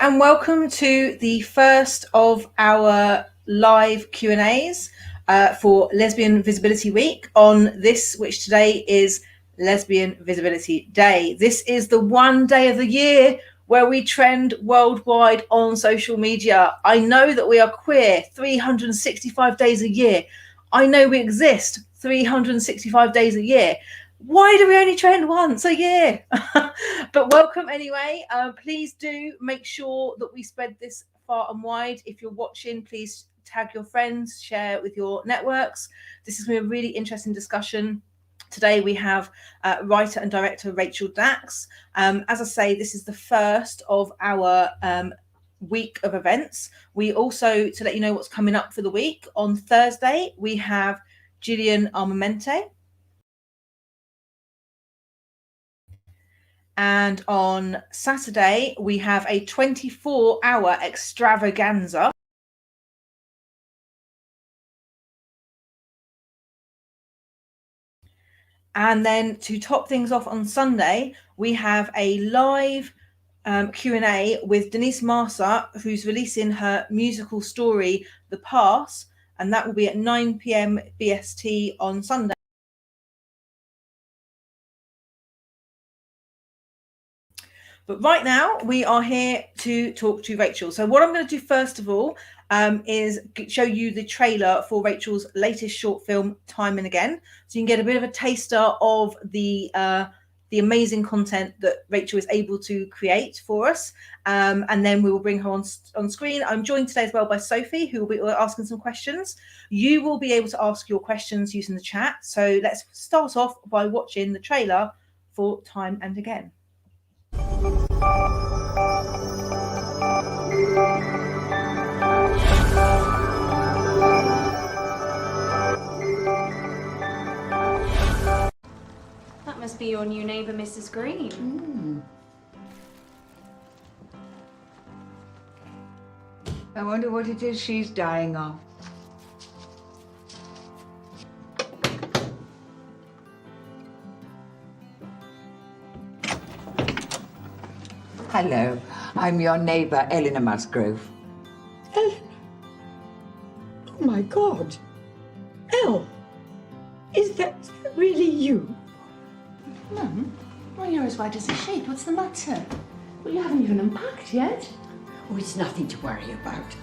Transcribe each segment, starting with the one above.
and welcome to the first of our live Q&As for Lesbian Visibility Week on this, which today is Lesbian Visibility Day. This is the one day of the year where we trend worldwide on social media. I know that we are queer 365 days a year. I know we exist 365 days a year. Why do we only trend once a year? But welcome anyway. Please do make sure that we spread this far and wide. If you're watching, please tag your friends, share with your networks. This is going to be a really interesting discussion. Today we have writer and director Rachel Dax. As I say, this is the first of our week of events. We also, to let you know what's coming up for the week, on Thursday we have Gillian Armamente. And on Saturday, we have a 24-hour extravaganza. And then to top things off on Sunday, we have a live Q&A with Denise Marsa, who's releasing her musical story, The Pass, and that will be at 9 p.m. BST on Sunday. But right now, we are here to talk to Rachel. So what I'm going to do first of all is show you the trailer for Rachel's latest short film, Time and Again. So you can get a bit of a taster of the amazing content that Rachel is able to create for us. And then we will bring her on screen. I'm joined today as well by Sophie, who will be asking some questions. You will be able to ask your questions using the chat. So let's start off by watching the trailer for Time and Again. That must be your new neighbour, Mrs. Green. I wonder what it is she's dying of. Hello, I'm your neighbour, Eleanor Musgrove. Eleanor? Oh my God. Elle, is that really you? Mum, well, you're as white as a sheet. What's the matter? Well, you haven't even unpacked yet. Oh, it's nothing to worry about.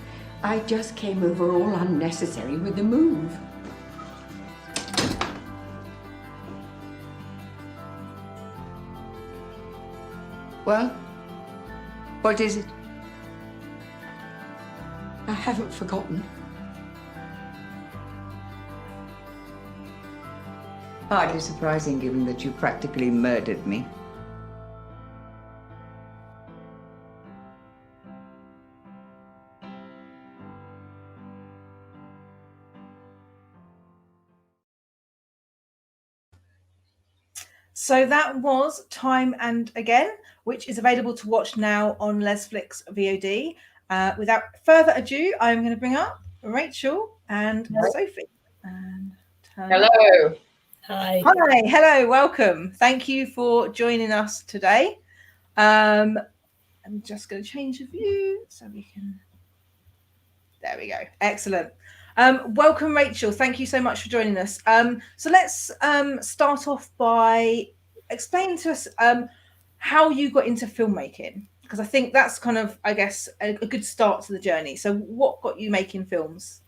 I just came over all unnecessary with the move. Well, what is it? I haven't forgotten. Hardly surprising, given that you practically murdered me. So that was Time and Again, which is available to watch now on Lesflicks VOD. Without further ado, I'm going to bring up Rachel and Sophie. And hello. Hi. Hello. Welcome. Thank you for joining us today. I'm just going to change the view so we can. There we go. Excellent. Welcome, Rachel. Thank you so much for joining us. So let's start off by explaining to us how you got into filmmaking, because I think that's kind of, I guess, a good start to the journey. So what got you making films?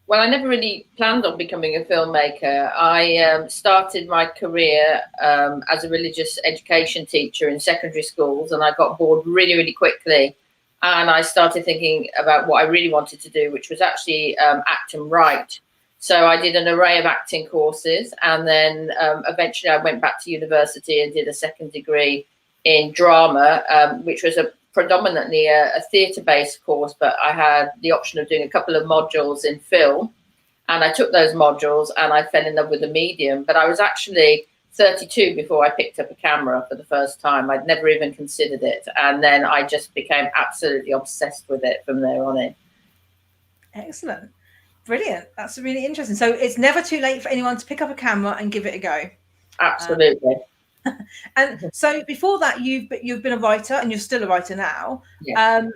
Well, I never really planned on becoming a filmmaker. I started my career as a religious education teacher in secondary schools, and I got bored really, really quickly. And I started thinking about what I really wanted to do, which was actually act and write. So I did an array of acting courses, and then eventually I went back to university and did a second degree in drama, which was predominantly a theatre-based course, but I had the option of doing a couple of modules in film. And I took those modules and I fell in love with the medium. But I was actually 32 before I picked up a camera for the first time. I'd never even considered it. And then I just became absolutely obsessed with it from there on in. Excellent. Brilliant. That's really interesting. So it's never too late for anyone to pick up a camera and give it a go. Absolutely. And so before that, you've been a writer, and you're still a writer now. Yeah.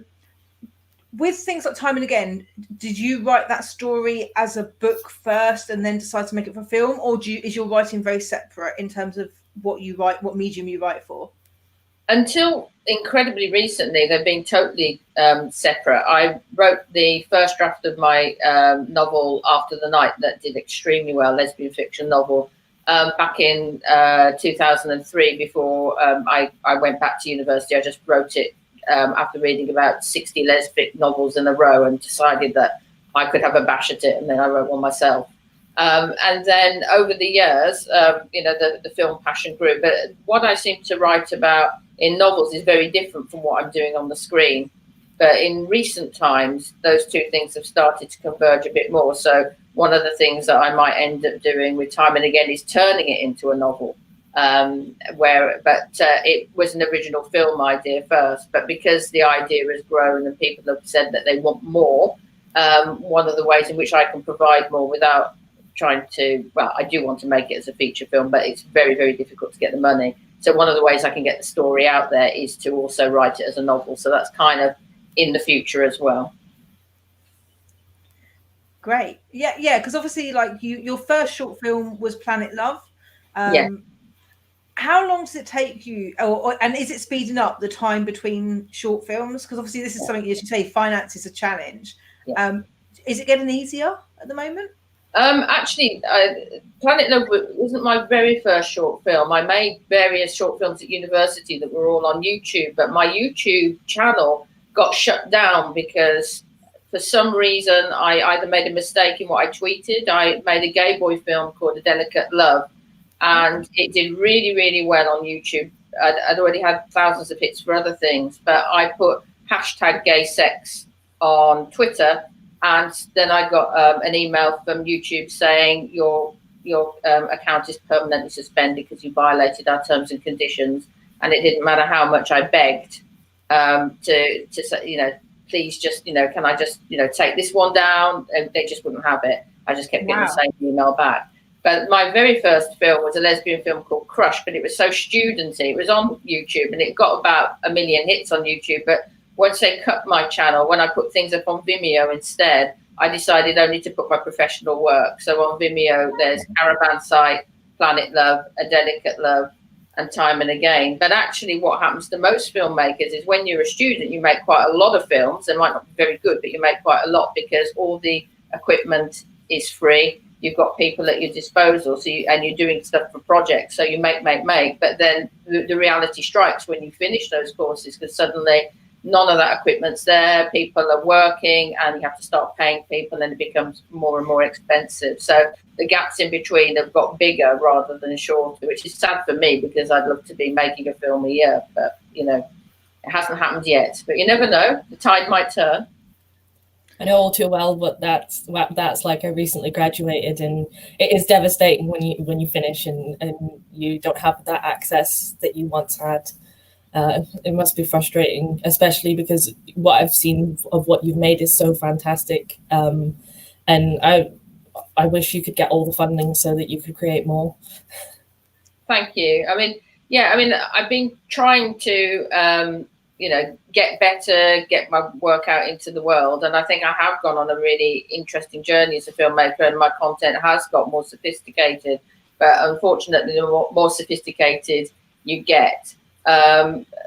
With things like Time and Again, did you write that story as a book first and then decide to make it for film, or is your writing very separate in terms of what you write, what medium you write for? Until incredibly recently, they've been totally separate. I wrote the first draft of my novel, After the Night, that did extremely well, lesbian fiction novel, back in 2003, before I went back to university. I just wrote it after reading about 60 lesbian novels in a row, and decided that I could have a bash at it, and then I wrote one myself. And then over the years, the film passion grew. But what I seem to write about in novels is very different from what I'm doing on the screen. But in recent times, those two things have started to converge a bit more. So one of the things that I might end up doing with Time and Again is turning it into a novel. It was an original film idea first, but because the idea has grown and people have said that they want more, one of the ways in which I can provide more without trying to, I do want to make it as a feature film, but it's very, very difficult to get the money. So one of the ways I can get the story out there is to also write it as a novel. So that's kind of in the future as well. Great. Yeah, because obviously, like, your first short film was Planet Love. Yeah. How long does it take you, and is it speeding up the time between short films? Because obviously this is something, as you say, finance is a challenge. Yeah. Is it getting easier at the moment? Actually, Planet Love wasn't my very first short film. I made various short films at university that were all on YouTube, but my YouTube channel got shut down because for some reason I either made a mistake in what I tweeted. I made a gay boy film called A Delicate Love, and it did really, really well on YouTube. I'd already had thousands of hits for other things, but I put #gaysex on Twitter, and then I got an email from YouTube saying your account is permanently suspended because you violated our terms and conditions. And it didn't matter how much I begged to say, please just, can I just, take this one down? And they just wouldn't have it. I just kept getting the same email back. But my very first film was a lesbian film called Crush, but it was so studenty. It was on YouTube and it got about 1 million hits on YouTube. But once they cut my channel, when I put things up on Vimeo instead, I decided only to put my professional work. So on Vimeo, there's Caravan Sight, Planet Love, A Delicate Love, and Time and Again. But actually what happens to most filmmakers is when you're a student, you make quite a lot of films. They might not be very good, but you make quite a lot because all the equipment is free. You've got people at your disposal, and you're doing stuff for projects. So you make. But then the reality strikes when you finish those courses, because suddenly none of that equipment's there. People are working, and you have to start paying people, and it becomes more and more expensive. So the gaps in between have got bigger rather than shorter, which is sad for me because I'd love to be making a film a year, but it hasn't happened yet. But you never know; the tide might turn. I know all too well, but that's like I recently graduated, and it is devastating when you finish and you don't have that access that you once had. It must be frustrating, especially because what I've seen of what you've made is so fantastic, and I wish you could get all the funding so that you could create more. Thank you. I've been trying to get better, get my work out into the world. And I think I have gone on a really interesting journey as a filmmaker, and my content has got more sophisticated. But unfortunately, the more sophisticated you get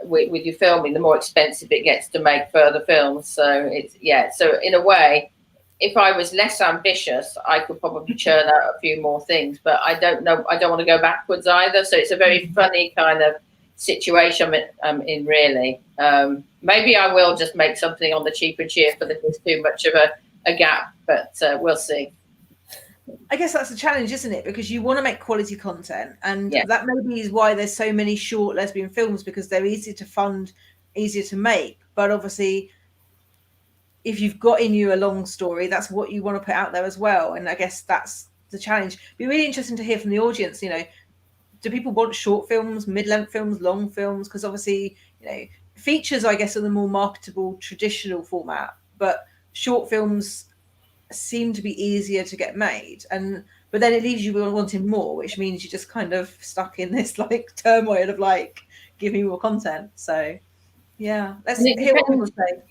with your filming, the more expensive it gets to make further films. So so in a way, if I was less ambitious, I could probably churn out a few more things. But I don't know. I don't want to go backwards either. So it's a very funny kind of situation I'm in, really. Maybe I will just make something on the cheap and cheerful if there's too much of a gap, but we'll see. I guess that's the challenge, isn't it? Because you want to make quality content, and that maybe is why there's so many short lesbian films, because they're easier to fund, easier to make. But obviously, if you've got in you a long story, that's what you want to put out there as well. And I guess that's the challenge. It'd be really interesting to hear from the audience, do people want short films, mid-length films, long films? Because obviously, features, I guess, are the more marketable traditional format, but short films seem to be easier to get made, but then it leaves you wanting more, which means you're just kind of stuck in this like turmoil of like, give me more content. So yeah, let's hear what people say.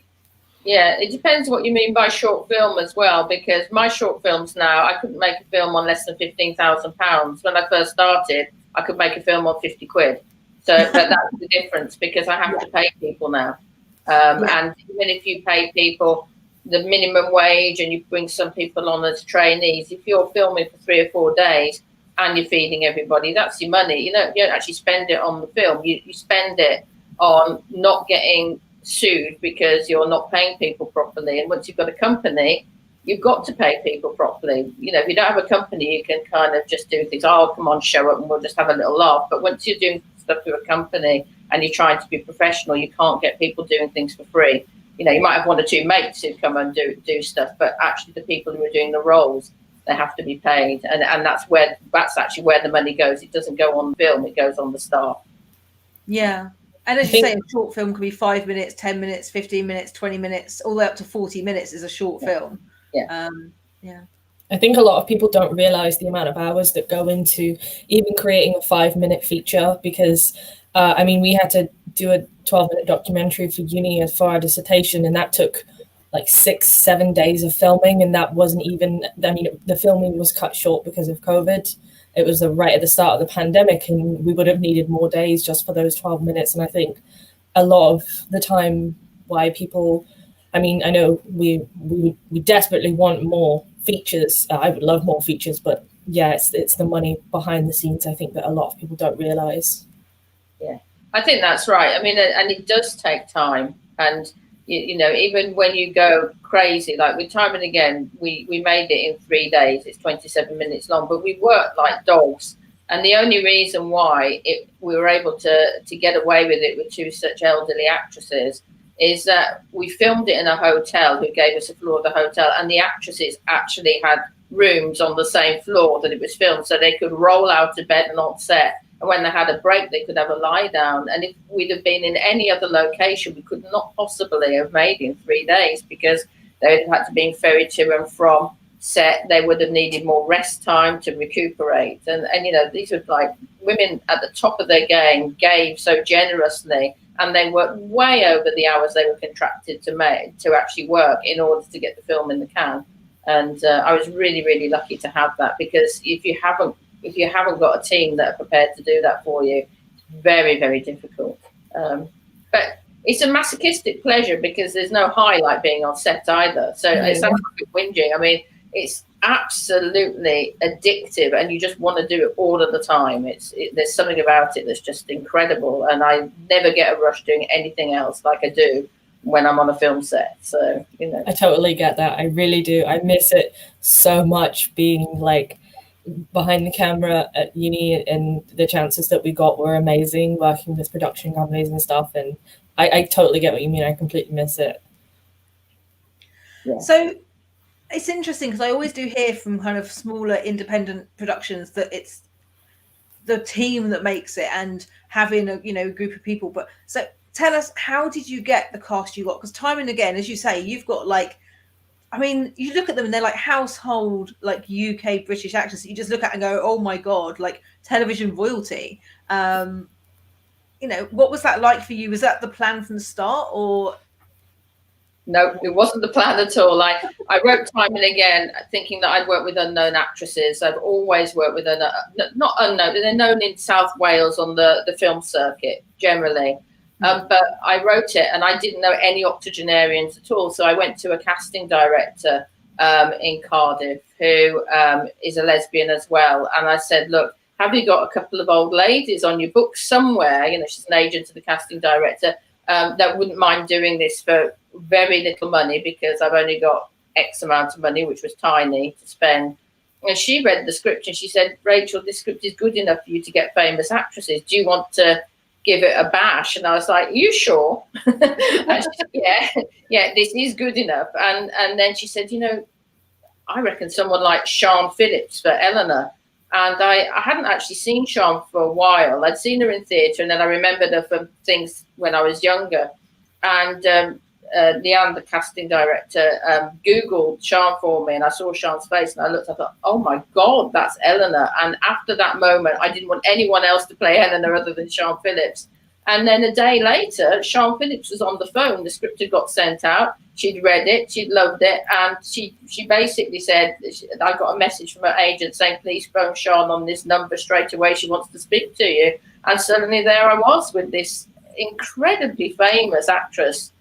Yeah, it depends what you mean by short film as well, because my short films now, I couldn't make a film on less than £15,000. When I first started, I could make a film on 50 quid. So but that's the difference, because I have to pay people now. And even if you pay people the minimum wage and you bring some people on as trainees, if you're filming for 3 or 4 days and you're feeding everybody, that's your money. You don't actually spend it on the film. You spend it on not getting sued because you're not paying people properly. And once you've got a company, you've got to pay people properly. You know, if you don't have a company, you can kind of just do things. Oh, come on, show up and we'll just have a little laugh. But once you're doing stuff with a company and you're trying to be professional, you can't get people doing things for free. You know, you might have 1 or 2 mates who come and do stuff, but actually the people who are doing the roles, they have to be paid. And that's actually where the money goes. It doesn't go on film, it goes on the staff. Yeah. And as you say, a short film can be 5 minutes, 10 minutes, 15 minutes, 20 minutes, all the way up to 40 minutes is a short film. Yeah. I think a lot of people don't realize the amount of hours that go into even creating a 5-minute feature, because I mean, we had to do a 12-minute documentary for uni for our dissertation, and that took like 6-7 days of filming, and that wasn't even, I mean, the filming was cut short because of COVID. It was right at the start of the pandemic, and we would have needed more days just for those 12 minutes. And I think a lot of the time why people, I mean, I know we desperately want more features. I would love more features, but yeah, it's the money behind the scenes, I think, that a lot of people don't realize. Yeah, I think that's right. I mean, and it does take time. And, you know, even when you go crazy, like with Time and Again, we made it in 3 days. It's 27 minutes long, but we worked like dogs. And the only reason why we were able to get away with it with 2 such elderly actresses is that we filmed it in a hotel who gave us a floor of the hotel, and the actresses actually had rooms on the same floor that it was filmed, so they could roll out of bed and on set. And when they had a break, they could have a lie down. And if we'd have been in any other location, we could not possibly have made it in 3 days, because they would have had to be ferried to and from set. They would have needed more rest time to recuperate. And you know, these were like women at the top of their game, gave so generously, and they worked way over the hours they were contracted to actually work in order to get the film in the can. And I was really, really lucky to have that, because if you haven't got a team that are prepared to do that for you, it's very, very difficult. But it's a masochistic pleasure, because there's no high like being on set either. So it sounds like whinging. I mean, it's absolutely addictive, and you just want to do it all of the time. There's something about it that's just incredible, and I never get a rush doing anything else like I do when I'm on a film set. So, you know, I totally get that. I really do. I miss it so much, being like behind the camera at uni, and the chances that we got were amazing, working with production companies and stuff. And I totally get what you mean. I completely miss it. Yeah. So it's interesting, because I always do hear from kind of smaller independent productions that it's the team that makes it, and having a group of people. But so tell us, how did you get the cast you got? Because Time and Again, as you say, you've got like, I mean, you look at them and they're like household, like UK British actors that you just look at and go, oh my God, like television royalty. You know, what was that like for you? Was that the plan from the start, or? No, it wasn't the plan at all. I wrote Time and Again thinking that I'd work with unknown actresses. I've always worked with not unknown, but they're known in South Wales on the film circuit generally. But I wrote it and I didn't know any octogenarians at all. So I went to a casting director in Cardiff who is a lesbian as well. And I said, look, have you got a couple of old ladies on your books somewhere? You know, she's an agent to the casting director that wouldn't mind doing this for very little money, because I've only got X amount of money, which was tiny, to spend. And she read the script and she said, Rachel, this script is good enough for you to get famous actresses. Do you want to give it a bash? And I was like, you sure? And she said, yeah, this is good enough. And then she said, you know, I reckon someone like Phillips for Eleanor. And I hadn't actually seen Siân for a while. I'd seen her in theatre, and then I remembered her from things when I was younger. And Leanne, the casting director, Googled Siân for me, and I saw Siân's face, and I looked, I thought, oh my God, that's Eleanor. And after that moment, I didn't want anyone else to play Eleanor other than Siân Phillips. And then a day later, Siân Phillips was on the phone. The script had got sent out. She'd read it. She'd loved it. And she basically said, I got a message from her agent saying, please phone Siân on this number straight away. She wants to speak to you. And suddenly there I was with this incredibly famous actress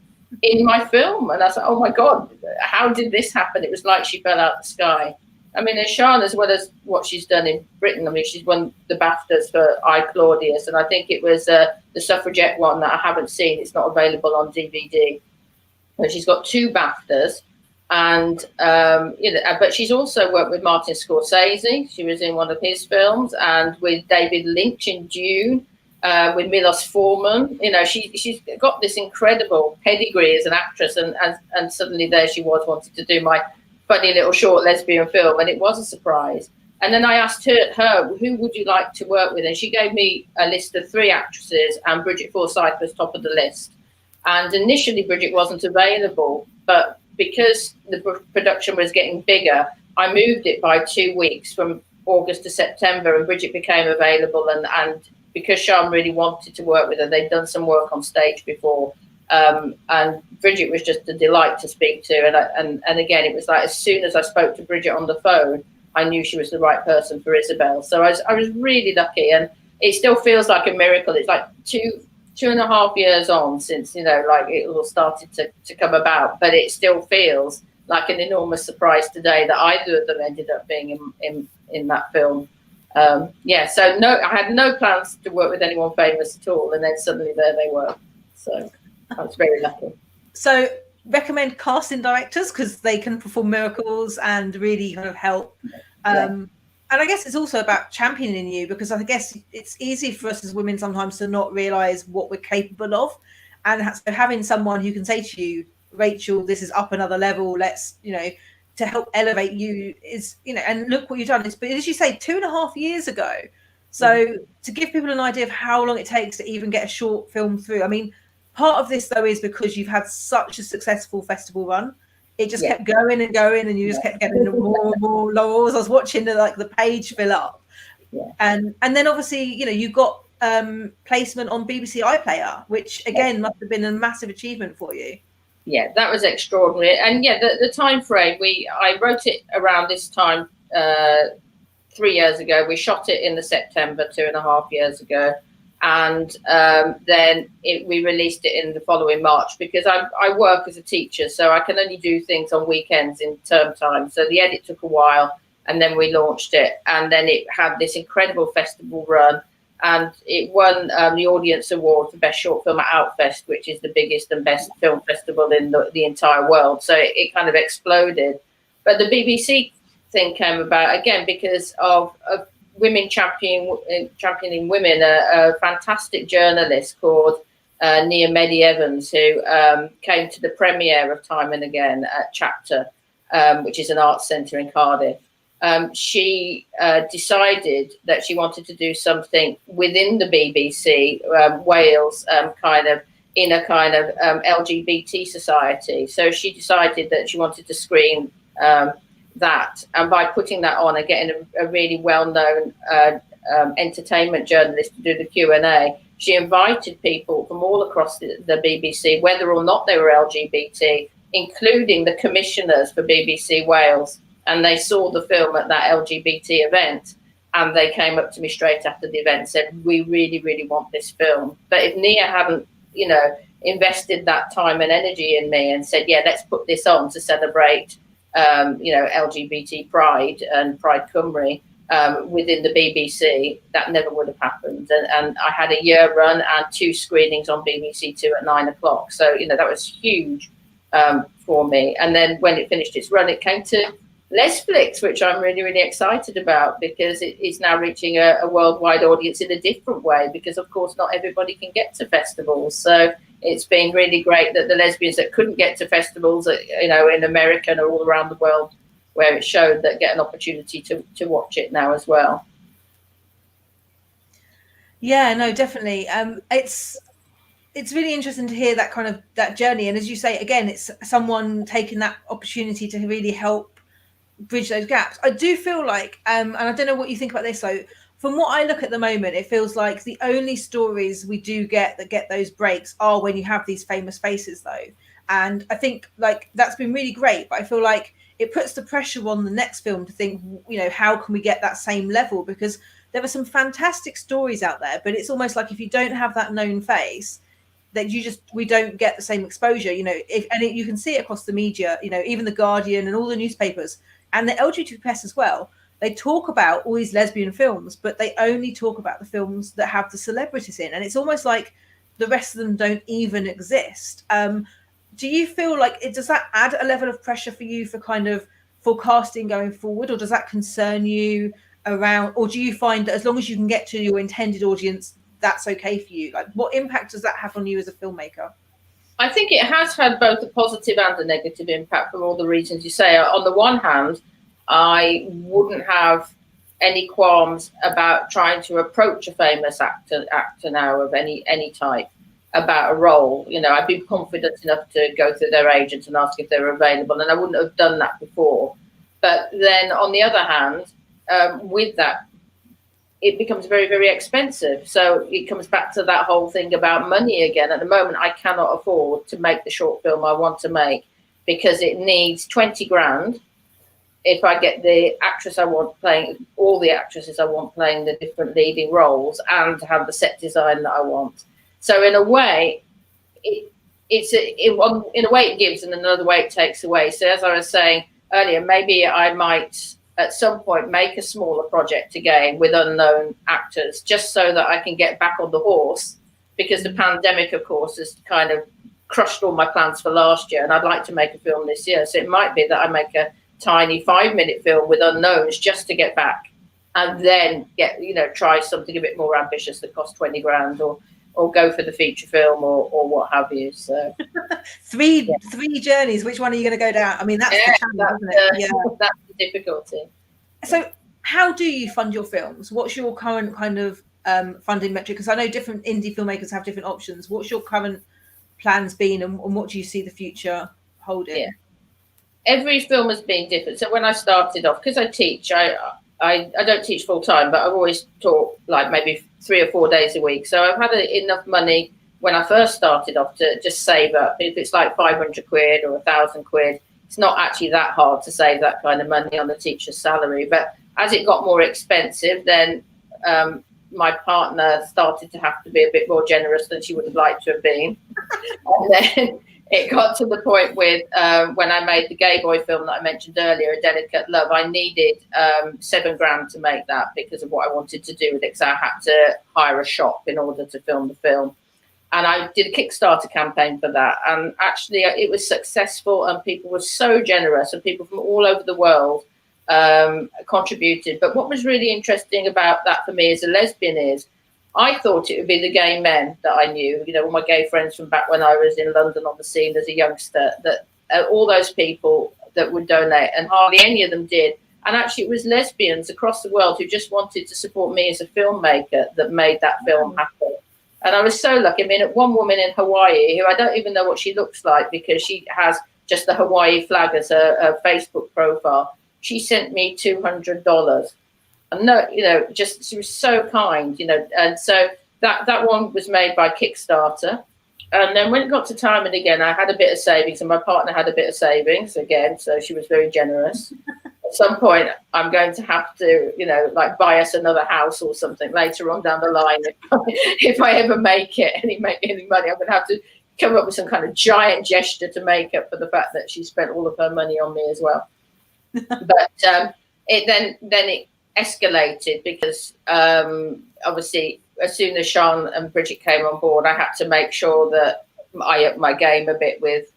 in my film. And I thought, oh my God, how did this happen? It was like she fell out of the sky. I mean, and Siân, as well as what she's done in Britain, I mean, she's won the BAFTAs for I, Claudius, and I think it was the Suffragette one that I haven't seen. It's not available on DVD. But she's got 2 BAFTAs, and but she's also worked with Martin Scorsese. She was in one of his films, and with David Lynch in Dune, with Milos Forman. She's got this incredible pedigree as an actress, and suddenly there she was wanting to do my funny little short lesbian film, and it was a surprise. And then I asked her, who would you like to work with? And she gave me a list of 3 actresses, and Brigit Forsyth was top of the list. And initially Brigit wasn't available, but because the production was getting bigger, I moved it by 2 weeks from August to September, and Brigit became available. And because Siân really wanted to work with her, they'd done some work on stage before. And Brigit was just a delight to speak to. And again, it was like, as soon as I spoke to Brigit on the phone, I knew she was the right person for Isabel. So I was really lucky, and it still feels like a miracle. It's like 2.5 years on since, like it all started to come about, but it still feels like an enormous surprise today that either of them ended up being in that film. So no, I had no plans to work with anyone famous at all, and then suddenly there they were. So I was very lucky. So recommend casting directors because they can perform miracles and really kind of help. And I guess it's also about championing you, because I guess it's easy for us as women sometimes to not realize what we're capable of. And so having someone who can say to you, Rachel, this is up another level, let's, to help elevate you is, and look what you've done. But as you say, 2.5 years ago. So to give people an idea of how long it takes to even get a short film through. I mean, part of this, though, is because you've had such a successful festival run. It just kept going and going, and you just kept getting more and more laurels. I was watching the page fill up, and then obviously you got placement on BBC iPlayer, which again must have been a massive achievement for you. Yeah, that was extraordinary. And the time frame, I wrote it around this time 3 years ago. We shot it in the September 2.5 years ago. And then we released it in the following March, because I work as a teacher, so I can only do things on weekends in term time. So the edit took a while, and then we launched it. And then it had this incredible festival run, and it won the Audience Award for Best Short Film at Outfest, which is the biggest and best film festival in the entire world. So it kind of exploded. But the BBC thing came about, again, because of women championing women. A fantastic journalist called Nia Medi Evans, who came to the premiere of Time and Again at Chapter, which is an arts centre in Cardiff. She decided that she wanted to do something within the BBC Wales, in a kind of LGBT society. So she decided that she wanted to screen that, and by putting that on and getting a really well-known entertainment journalist to do the Q&A, she invited people from all across the BBC, whether or not they were LGBT, including the commissioners for BBC Wales, and they saw the film at that LGBT event, and they came up to me straight after the event and said, we really, really want this film. But if Nia hadn't, invested that time and energy in me and said, let's put this on to celebrate LGBT pride and Pride Cymru within the BBC, that never would have happened. And I had a year run and 2 screenings on BBC Two at 9 o'clock. So, that was huge for me. And then when it finished its run, it came to Lesflicks, which I'm really, really excited about, because it is now reaching a worldwide audience in a different way, because, of course, not everybody can get to festivals. So it's been really great that the lesbians that couldn't get to festivals, in America and all around the world where it showed, that get an opportunity to watch it now as well. Yeah, no, definitely. it's really interesting to hear that kind of that journey. And as you say, again, it's someone taking that opportunity to really help bridge those gaps. I do feel like, and I don't know what you think about this, so from what I look at the moment, it feels like the only stories we do get that get those breaks are when you have these famous faces, though. And I think like that's been really great, but I feel like it puts the pressure on the next film to think, you know, how can we get that same level? Because there are some fantastic stories out there, but it's almost like if you don't have that known face, that we don't get the same exposure, you know. You can see it across the media, you know, even the Guardian and all the newspapers and the LGBT press as well. They talk about all these lesbian films, but they only talk about the films that have the celebrities in, and it's almost like the rest of them don't even exist. Do you feel like does that add a level of pressure for you for kind of forecasting going forward, or does that concern you around, or do you find that as long as you can get to your intended audience, that's okay for you? Like, what impact does that have on you as a filmmaker? I think it has had both a positive and a negative impact for all the reasons you say. On the one hand, I wouldn't have any qualms about trying to approach a famous actor now of any type about a role. You know, I'd be confident enough to go through their agents and ask if they're available, and I wouldn't have done that before. But then on the other hand, with that, it becomes very, very expensive. So it comes back to that whole thing about money again. At the moment, I cannot afford to make the short film I want to make because it needs 20 grand if I get the actress I want playing, all the actresses I want playing the different leading roles, and to have the set design that I want. So in a way, in a way it gives, and another way it takes away. So as I was saying earlier, maybe I might at some point make a smaller project again with unknown actors, just so that I can get back on the horse, because the pandemic, of course, has kind of crushed all my plans for last year, and I'd like to make a film this year. So it might be that I make a tiny 5-minute film with unknowns just to get back, and then try something a bit more ambitious that costs 20 grand, or go for the feature film or what have you. So three journeys. Which one are you going to go down? I mean, that's the challenge, isn't it? Yeah, that's the difficulty. So how do you fund your films? What's your current kind of funding metric? Because I know different indie filmmakers have different options. What's your current plans been, and what do you see the future holding? Yeah. Every film has been different. So when I started off, because I teach, I don't teach full time, but I've always taught like maybe 3 or 4 days a week. So I've had enough money when I first started off to just save up. If it's like 500 quid or 1,000 quid, it's not actually that hard to save that kind of money on the teacher's salary. But as it got more expensive, then my partner started to have to be a bit more generous than she would have liked to have been. And then it got to the point with when I made the gay boy film that I mentioned earlier, A Delicate Love, I needed 7 grand to make that because of what I wanted to do with it, because I had to hire a shop in order to film the film. And I did a Kickstarter campaign for that. And actually it was successful, and people were so generous, and people from all over the world contributed. But what was really interesting about that for me as a lesbian is I thought it would be the gay men that I knew, all my gay friends from back when I was in London on the scene as a youngster, that all those people that would donate, and hardly any of them did. And actually it was lesbians across the world who just wanted to support me as a filmmaker that made that film happen. And I was so lucky. I mean, one woman in Hawaii, who I don't even know what she looks like because she has just the Hawaii flag as her Facebook profile, she sent me $200. And no, just she was so kind, and so that one was made by Kickstarter. And then when it got to time and again, I had a bit of savings, and my partner had a bit of savings again, so she was very generous. At some point, I'm going to have to, like buy us another house or something later on down the line. If I ever make any money, I'm going to have to come up with some kind of giant gesture to make up for the fact that she spent all of her money on me as well. But it escalated because obviously as soon as Siân and Brigit came on board, I had to make sure that I upped my game a bit with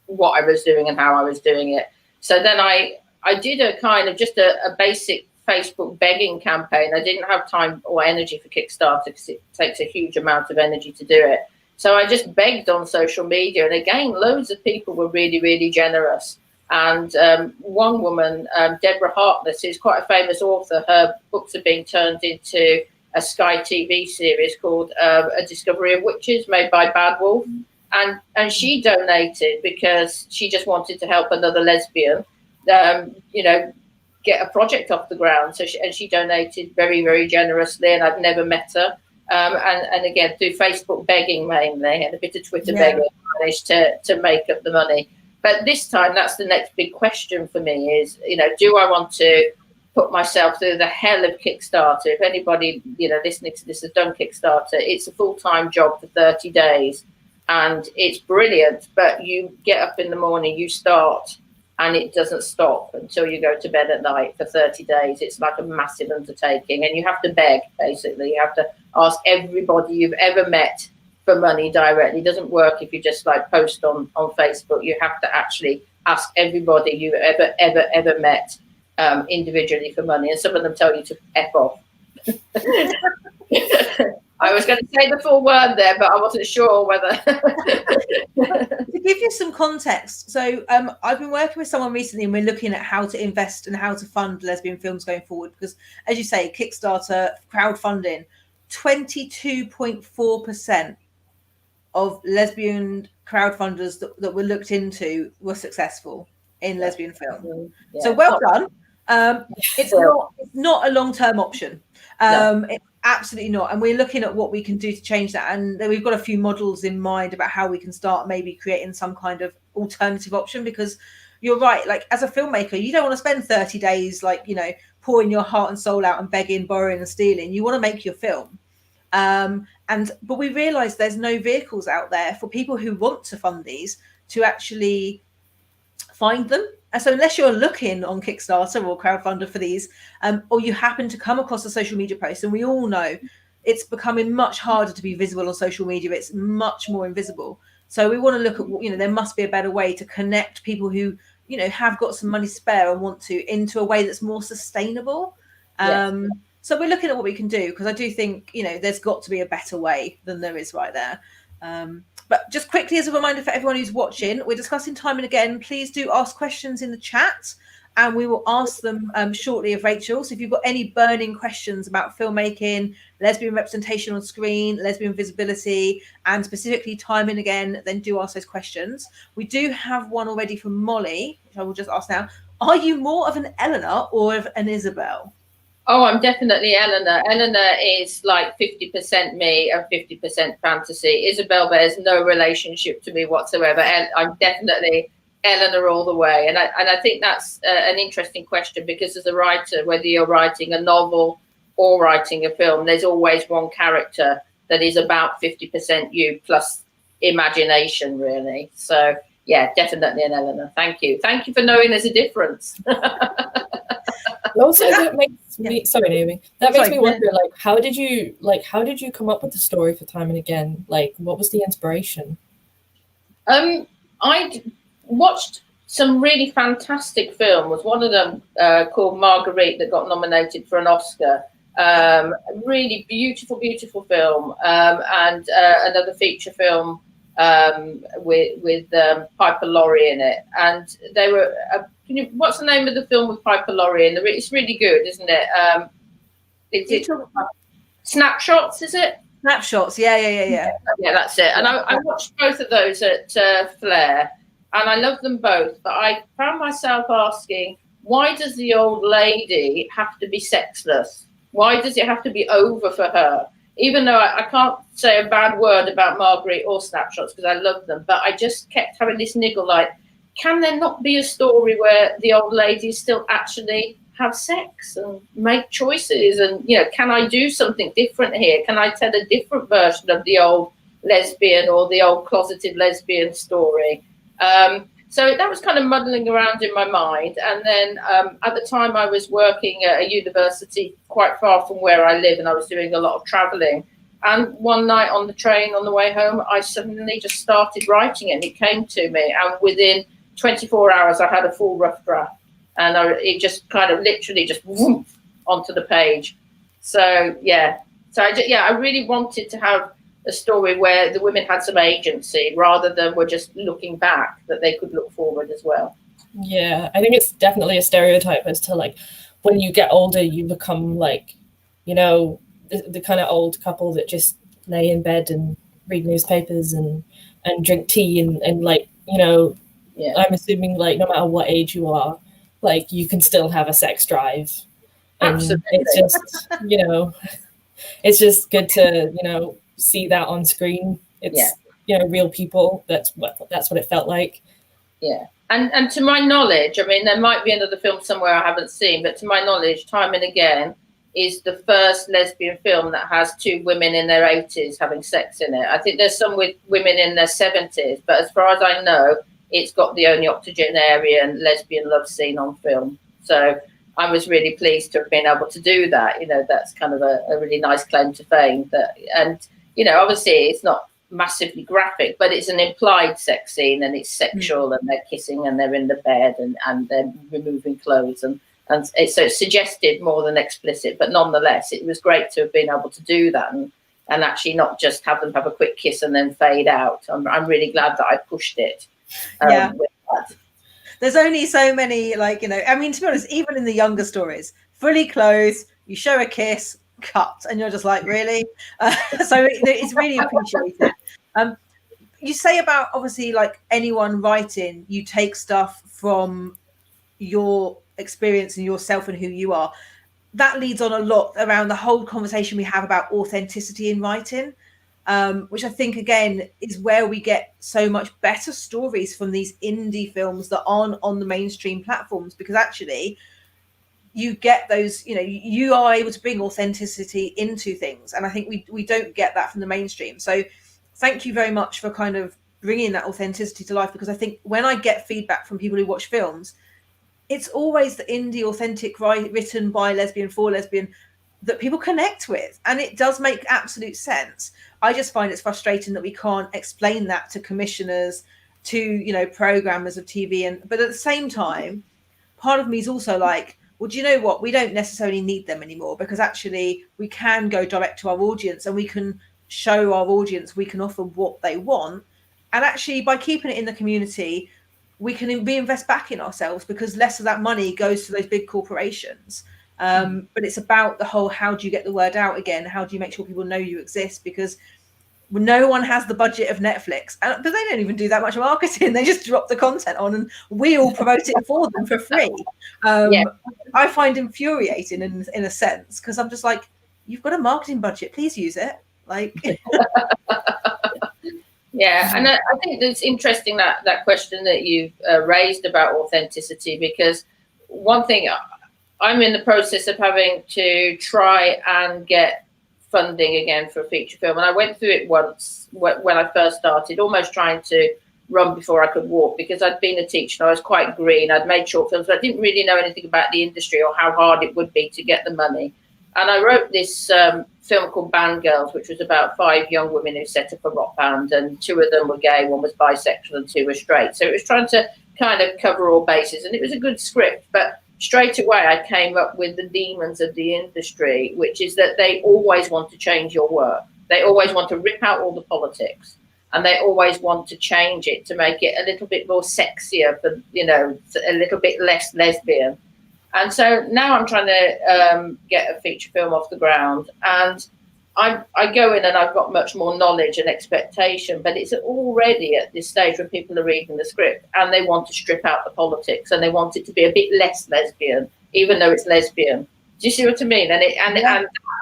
what I was doing and how I was doing it. So then I did a kind of just a basic Facebook begging campaign. I didn't have time or energy for Kickstarter because it takes a huge amount of energy to do it. So I just begged on social media, and again loads of people were really, really generous. And one woman, Deborah Harkness, who's quite a famous author, her books are being turned into a Sky TV series called A Discovery of Witches, made by Bad Wolf. And she donated because she just wanted to help another lesbian, get a project off the ground. So she donated very, very generously, and I've never met her. And again, through Facebook begging mainly, and a bit of Twitter begging, managed to make up the money. But this time, that's the next big question for me is, do I want to put myself through the hell of Kickstarter? If anybody, listening to this has done Kickstarter, it's a full-time job for 30 days. And it's brilliant, but you get up in the morning, you start, and it doesn't stop until you go to bed at night for 30 days. It's like a massive undertaking, and you have to beg, basically. You have to ask everybody you've ever met for money directly. It doesn't work if you just post on Facebook. You have to actually ask everybody you've ever met individually for money, and some of them tell you to F off. I was going to say the full word there, but I wasn't sure whether. To give you some context, so I've been working with someone recently, and we're looking at how to invest and how to fund lesbian films going forward. Because, as you say, Kickstarter crowdfunding, 22.4% of lesbian crowdfunders that were looked into were successful in lesbian film. Yeah. So well done. It's not a long-term option. It's absolutely not. And we're looking at what we can do to change that. And we've got a few models in mind about how we can start maybe creating some kind of alternative option, because you're right. As a filmmaker, you don't want to spend 30 days, pouring your heart and soul out and begging, borrowing and stealing. You want to make your film. But we realize there's no vehicles out there for people who want to fund these to actually find them. And so unless you're looking on Kickstarter or crowdfunder for these, or you happen to come across a social media post, and we all know it's becoming much harder to be visible on social media. It's much more invisible. So we want to look at, there must be a better way to connect people who, have got some money spare and want to, into a way that's more sustainable. So we're looking at what we can do, because I do think, there's got to be a better way than there is right there. But just quickly, as a reminder for everyone who's watching, we're discussing time and again. Please do ask questions in the chat, and we will ask them shortly of Rachel. So if you've got any burning questions about filmmaking, lesbian representation on screen, lesbian visibility, and specifically time and again, then do ask those questions. We do have one already from Molly, which I will just ask now. Are you more of an Eleanor or of an Isabel? Oh, I'm definitely Eleanor. Eleanor is 50% me and 50% fantasy. Isabel bears no relationship to me whatsoever. And I'm definitely Eleanor all the way. And I think that's an interesting question, because as a writer, whether you're writing a novel or writing a film, there's always one character that is about 50% you plus imagination, really. So, yeah, definitely an Eleanor. Thank you. Thank you for knowing there's a difference. Also, that makes me sorry, Naomi. That makes me wonder, how did you come up with the story for Time and Again? What was the inspiration? I watched some really fantastic films. One of them called Marguerite that got nominated for an Oscar. Really beautiful, beautiful film. And another feature film with Piper Laurie in it, and they were. What's the name of the film with Piper Laurie in it? It's really good, isn't it? Snapshots, is it? Snapshots, yeah. Yeah, that's it. And I watched both of those at Flair, and I love them both. But I found myself asking, why does the old lady have to be sexless? Why does it have to be over for her? Even though I can't say a bad word about Marguerite or Snapshots, because I love them, but I just kept having this niggle, can there not be a story where the old ladies still actually have sex and make choices? And, can I do something different here? Can I tell a different version of the old lesbian or the old closeted lesbian story? So that was kind of muddling around in my mind. And then at the time I was working at a university quite far from where I live, and I was doing a lot of traveling. And one night on the train on the way home, I suddenly just started writing it, and it came to me. And within 24 hours, I had a full rough draft, and it just kind of literally just whoop, onto the page. So, I really wanted to have a story where the women had some agency rather than we're just looking back, that they could look forward as well. Yeah, I think it's definitely a stereotype as to when you get older, you become the kind of old couple that just lay in bed and read newspapers and drink tea and like, you know, I'm assuming like no matter what age you are, like you can still have a sex drive. And Absolutely. it's just, you know, it's just good to, you know, see that on screen. It's, you know, real people. That's what it felt like. Yeah. And to my knowledge, I mean, there might be another film somewhere I haven't seen, but to my knowledge, Time and Again is the first lesbian film that has two women in their 80s having sex in it. I think there's some with women in their 70s, but as far as I know, it's got the only octogenarian lesbian love scene on film. So I was really pleased to have been able to do that. You know, that's kind of a really nice claim to fame. That, and, you know, obviously it's not massively graphic, but it's an implied sex scene, and it's sexual, and they're kissing and they're in the bed and they're removing clothes. And so it's suggested more than explicit, but nonetheless, it was great to have been able to do that and actually not just have them have a quick kiss and then fade out. I'm really glad that I pushed it. With that. There's only so many, like, you know, I mean, to be honest, even in the younger stories, fully clothed, you show a kiss, cut, and you're just like, really? So it's really appreciated. You say about, obviously, like anyone writing, you take stuff from your experience and yourself and who you are. That leads on a lot around the whole conversation we have about authenticity in writing, which I think, again, is where we get so much better stories from these indie films that aren't on the mainstream platforms, because actually you get those, you know, you are able to bring authenticity into things. And I think we don't get that from the mainstream. So thank you very much for kind of bringing that authenticity to life, because I think when I get feedback from people who watch films, it's always the indie authentic written by lesbian for lesbian that people connect with. And it does make absolute sense. I just find it's frustrating that we can't explain that to commissioners, to, you know, programmers of TV. But at the same time, part of me is also like, well, do you know what? We don't necessarily need them anymore, because actually we can go direct to our audience and we can show our audience, we can offer what they want. And actually, by keeping it in the community, we can reinvest back in ourselves, because less of that money goes to those big corporations. But it's about the whole, how do you get the word out again? How do you make sure people know you exist? Because no one has the budget of Netflix, but they don't even do that much marketing. They just drop the content on and we all promote it for them for free. I find infuriating in a sense, because I'm just like, you've got a marketing budget, please use it. Like, yeah, and I think it's interesting that question that you've raised about authenticity, because one thing, I'm in the process of having to try and get funding again for a feature film, and I went through it once when I first started, almost trying to run before I could walk, because I'd been a teacher and I was quite green. I'd made short films, but I didn't really know anything about the industry or how hard it would be to get the money. And I wrote this film called Band Girls, which was about 5 young women who set up a rock band, and 2 of them were gay, 1 was bisexual, and 2 were straight. So it was trying to kind of cover all bases, and it was a good script. But straight away, I came up with the demons of the industry, which is that they always want to change your work. They always want to rip out all the politics, and they always want to change it to make it a little bit more sexier, for, you know, a little bit less lesbian. And so now I'm trying to get a feature film off the ground, and I go in and I've got much more knowledge and expectation, but it's already at this stage when people are reading the script and they want to strip out the politics and they want it to be a bit less lesbian, even though it's lesbian. Do you see what I mean? And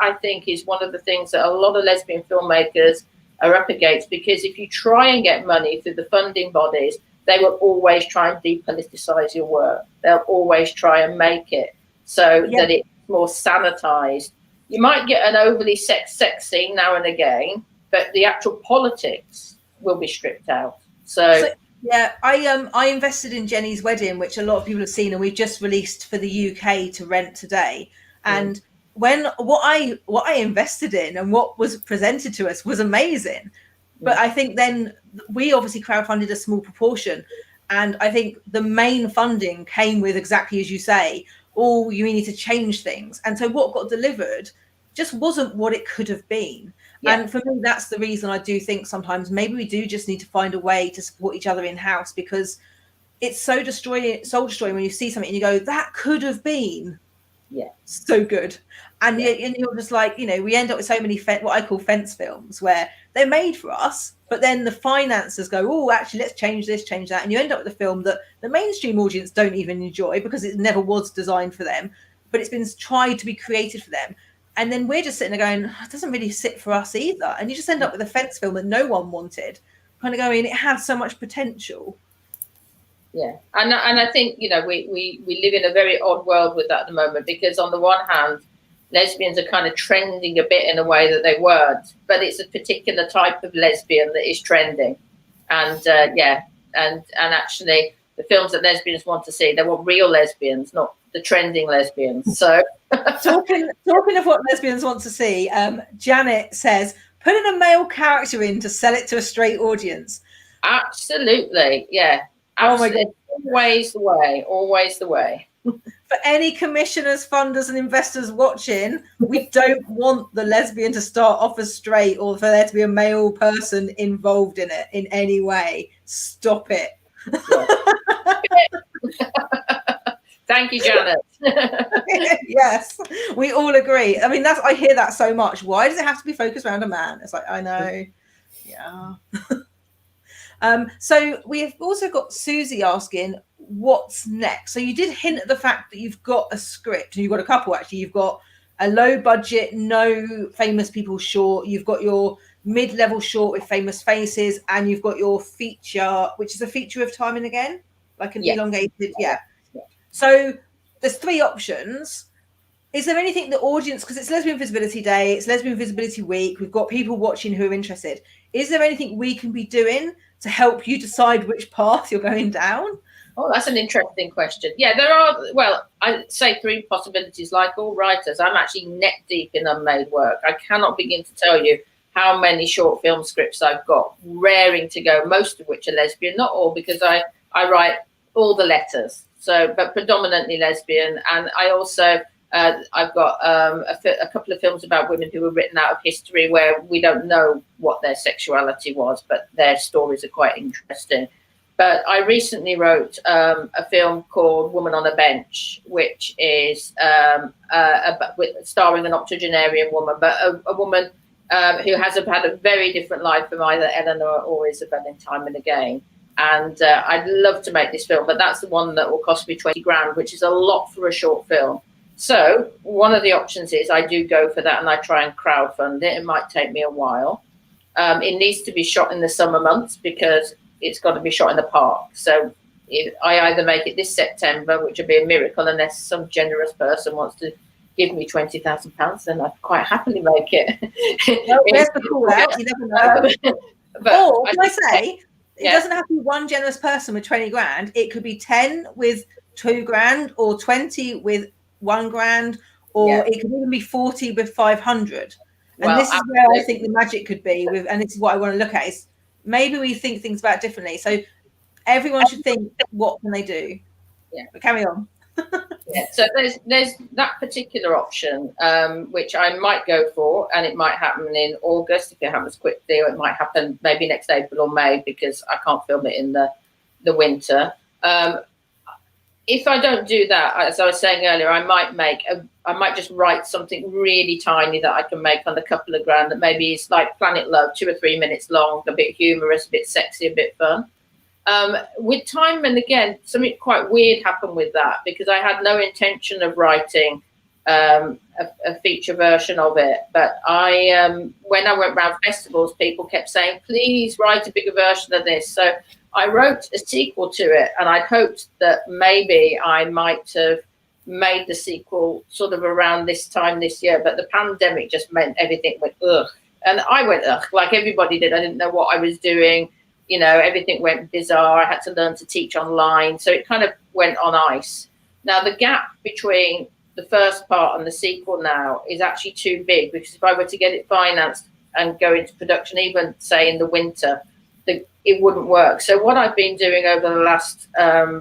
I think is one of the things that a lot of lesbian filmmakers are up against, because if you try and get money through the funding bodies, they will always try and depoliticize your work. They'll always try and make it so that it's more sanitized. You might get an overly sex scene now and again, but the actual politics will be stripped out. So yeah, I invested in Jenny's Wedding, which a lot of people have seen, and we've just released for the UK to rent today. And when what I invested in and what was presented to us was amazing. But I think then we obviously crowdfunded a small proportion. And I think the main funding came with, exactly as you say, oh, you need to change things. And so what got delivered just wasn't what it could have been. Yeah. And for me, that's the reason I do think sometimes maybe we do just need to find a way to support each other in-house, because it's so soul destroying when you see something and you go, that could have been Yeah. So good. And you're just like, we end up with so many what I call fence films where they're made for us, but then the financiers go, oh, actually, let's change this, change that. And you end up with a film that the mainstream audience don't even enjoy because it never was designed for them, but it's been tried to be created for them. And then we're just sitting there going, it doesn't really sit for us either. And you just end up with a fence film that no one wanted, kind of going, it has so much potential. Yeah, and I think, we live in a very odd world with that at the moment, because on the one hand, lesbians are kind of trending a bit in a way that they weren't, but it's a particular type of lesbian that is trending. And and actually the films that lesbians want to see, they want real lesbians, not the trending lesbians. So talking of what lesbians want to see, Janet says, putting a male character in to sell it to a straight audience. Absolutely, yeah. Absolutely. Oh my God. Always the way. For any commissioners, funders, and investors watching, we don't want the lesbian to start off as straight or for there to be a male person involved in it in any way. Stop it. Yeah. Thank you, Janet. Yes, we all agree. I mean, I hear that so much. Why does it have to be focused around a man? It's like, I know. Yeah. So we've also got Susie asking, what's next? So you did hint at the fact that you've got a script, and you've got a couple actually. You've got a low budget, no famous people short. You've got your mid-level short with famous faces, and you've got your feature, which is a feature of Time and Again, like an elongated. Yeah. So there's 3 options. Is there anything the audience, because it's Lesbian Visibility Day, it's Lesbian Visibility Week, we've got people watching who are interested. Is there anything we can be doing to help you decide which path you're going down? Oh, that's an interesting question. Yeah, there are, well, I'd say 3 possibilities. Like all writers, I'm actually neck deep in unmade work. I cannot begin to tell you how many short film scripts I've got raring to go, most of which are lesbian, not all, because I write all the letters, but predominantly lesbian. And I also, I've got a couple of films about women who were written out of history where we don't know what their sexuality was, but their stories are quite interesting. But I recently wrote a film called Woman on a Bench, which is starring an octogenarian woman, but a woman who has had a very different life from either Eleanor or Isabel in Time and Again. And I'd love to make this film, but that's the one that will cost me 20 grand, which is a lot for a short film. So one of the options is I do go for that and I try and crowdfund it. It might take me a while. It needs to be shot in the summer months because it's got to be shot in the park. So I either make it this September, which would be a miracle, unless some generous person wants to give me £20,000, then I'd quite happily make it. Well, there's the call out. You never know. Or can I say, it doesn't have to be one generous person with 20 grand. It could be 10 with 2 grand, or 20 with 1 grand, or it could even be 40 with 500. And this is where I think the magic could be with, and this is what I want to look at, is maybe we think things about differently. So everyone should think, what can they do? Yeah, but carry on. So there's that particular option, which I might go for, and it might happen in August if it happens quickly, or it might happen maybe next April or May because I can't film it in the winter. If I don't do that, as I was saying earlier, I might just write something really tiny that I can make on a couple of grand, that maybe is like Planet Love, 2 or 3 minutes long, a bit humorous, a bit sexy, a bit fun. With Time and Again, something quite weird happened with that, because I had no intention of writing a feature version of it. But when I went around festivals, people kept saying, please write a bigger version of this. So I wrote a sequel to it, and I'd hoped that maybe I might have made the sequel sort of around this time this year. But the pandemic just meant everything went ugh. And I went ugh, like everybody did. I didn't know what I was doing. You know, everything went bizarre. I had to learn to teach online. So it kind of went on ice. Now, the gap between the first part and the sequel now is actually too big, because if I were to get it financed and go into production, even say in the winter, it wouldn't work. So what I've been doing over the last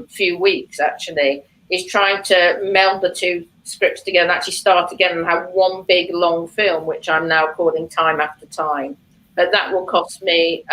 few weeks actually is trying to meld the 2 scripts together and actually start again and have one big long film, which I'm now calling Time After Time. But that will cost me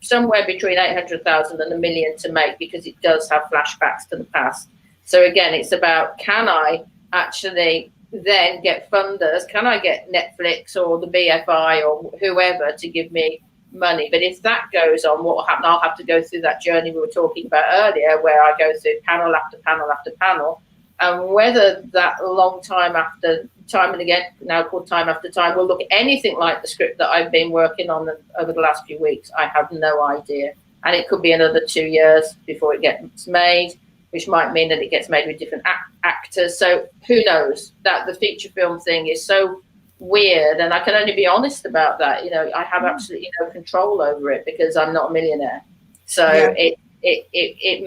somewhere between 800,000 and $1 million to make, because it does have flashbacks to the past. So again, it's about, can I actually then get funders? Can I get Netflix or the BFI or whoever to give me money? But if that goes on, what will happen? I'll have to go through that journey we were talking about earlier, where I go through panel after panel after panel, and whether that long time after time and again, now called Time After Time, will look anything like the script that I've been working on over the last few weeks, I have no idea. And it could be another 2 years before it gets made, which might mean that it gets made with different actors. So who knows? That the feature film thing is so weird, and I can only be honest about that. You know, I have absolutely no control over it because I'm not a millionaire. So it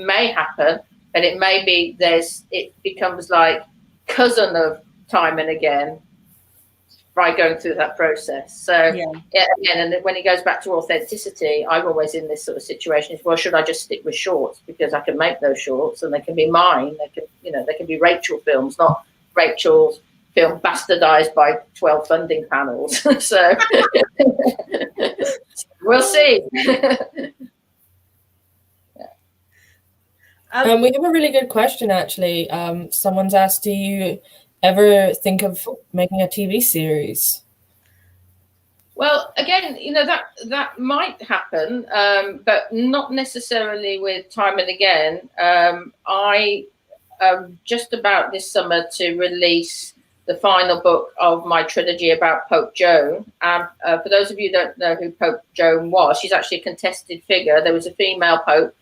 may happen, and it may be it becomes like cousin of Time and Again by going through that process. So again, and when it goes back to authenticity, I'm always in this sort of situation. Well, should I just stick with shorts because I can make those shorts and they can be mine? They can, you know, they can be Rachel films, not Rachel's film bastardized by 12 funding panels. So we'll see. We have a really good question, actually. Someone's asked, do you ever think of making a TV series? Well, again, you know, that might happen, but not necessarily with Time and Again. I am just about this summer to release the final book of my trilogy about Pope Joan. For those of you who don't know who Pope Joan was, she's actually a contested figure. There was a female pope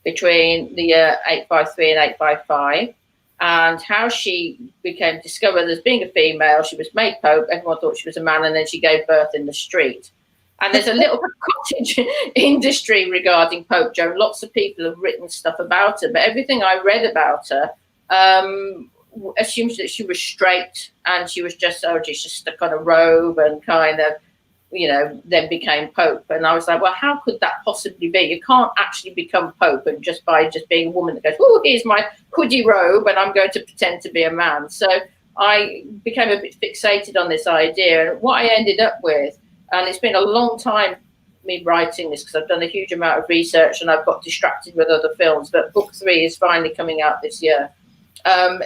between the year 853 and 855. And how she became discovered as being a female, she was made pope, everyone thought she was a man, and then she gave birth in the street. And there's a little cottage industry regarding Pope Joan. Lots of people have written stuff about her, but everything I read about her assumes that she was straight and she was just stuck on a robe and kind of, you know, then became pope. And I was like, well, how could that possibly be? You can't actually become pope and just by being a woman that goes, oh, here's my hoodie robe and I'm going to pretend to be a man. So I became a bit fixated on this idea. And what I ended up with, and it's been a long time me writing this because I've done a huge amount of research and I've got distracted with other films, but book 3 is finally coming out this year.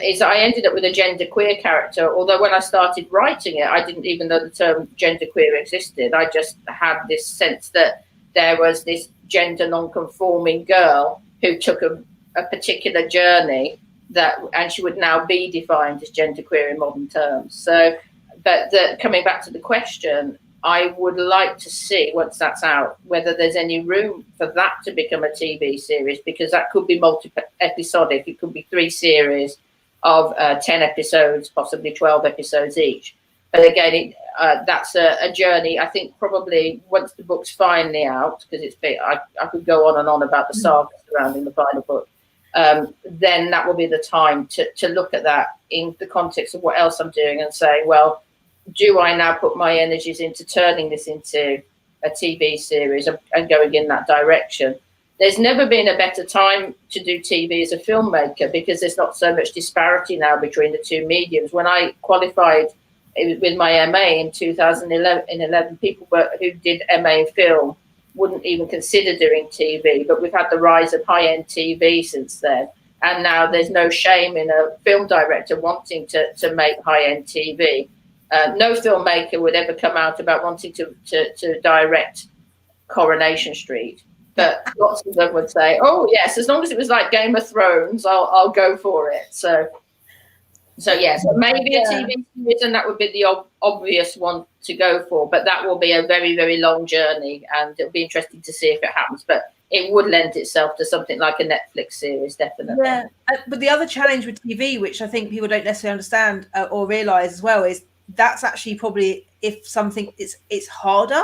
Is I ended up with a genderqueer character, although when I started writing it, I didn't even know the term genderqueer existed. I just had this sense that there was this gender non-conforming girl who took a particular journey and she would now be defined as genderqueer in modern terms. So, but coming back to the question, I would like to see, once that's out, whether there's any room for that to become a TV series, because that could be multi-episodic. It could be 3 series of 10 episodes, possibly 12 episodes each. But again, that's a journey. I think probably once the book's finally out, because I could go on and on about the saga surrounding the final book, then that will be the time to look at that in the context of what else I'm doing and say, well, do I now put my energies into turning this into a TV series and going in that direction? There's never been a better time to do TV as a filmmaker because there's not so much disparity now between the two mediums. When I qualified with my MA in 2011, people who did MA in film wouldn't even consider doing TV, but we've had the rise of high-end TV since then. And now there's no shame in a film director wanting to make high-end TV. No filmmaker would ever come out about wanting to direct Coronation Street, but lots of them would say, "Oh yes, as long as it was like Game of Thrones, I'll go for it." So yes, maybe a TV series, and that would be the obvious one to go for. But that will be a very, very long journey, and it'll be interesting to see if it happens. But it would lend itself to something like a Netflix series, definitely. Yeah, but the other challenge with TV, which I think people don't necessarily understand or realise as well, is that's actually probably it's harder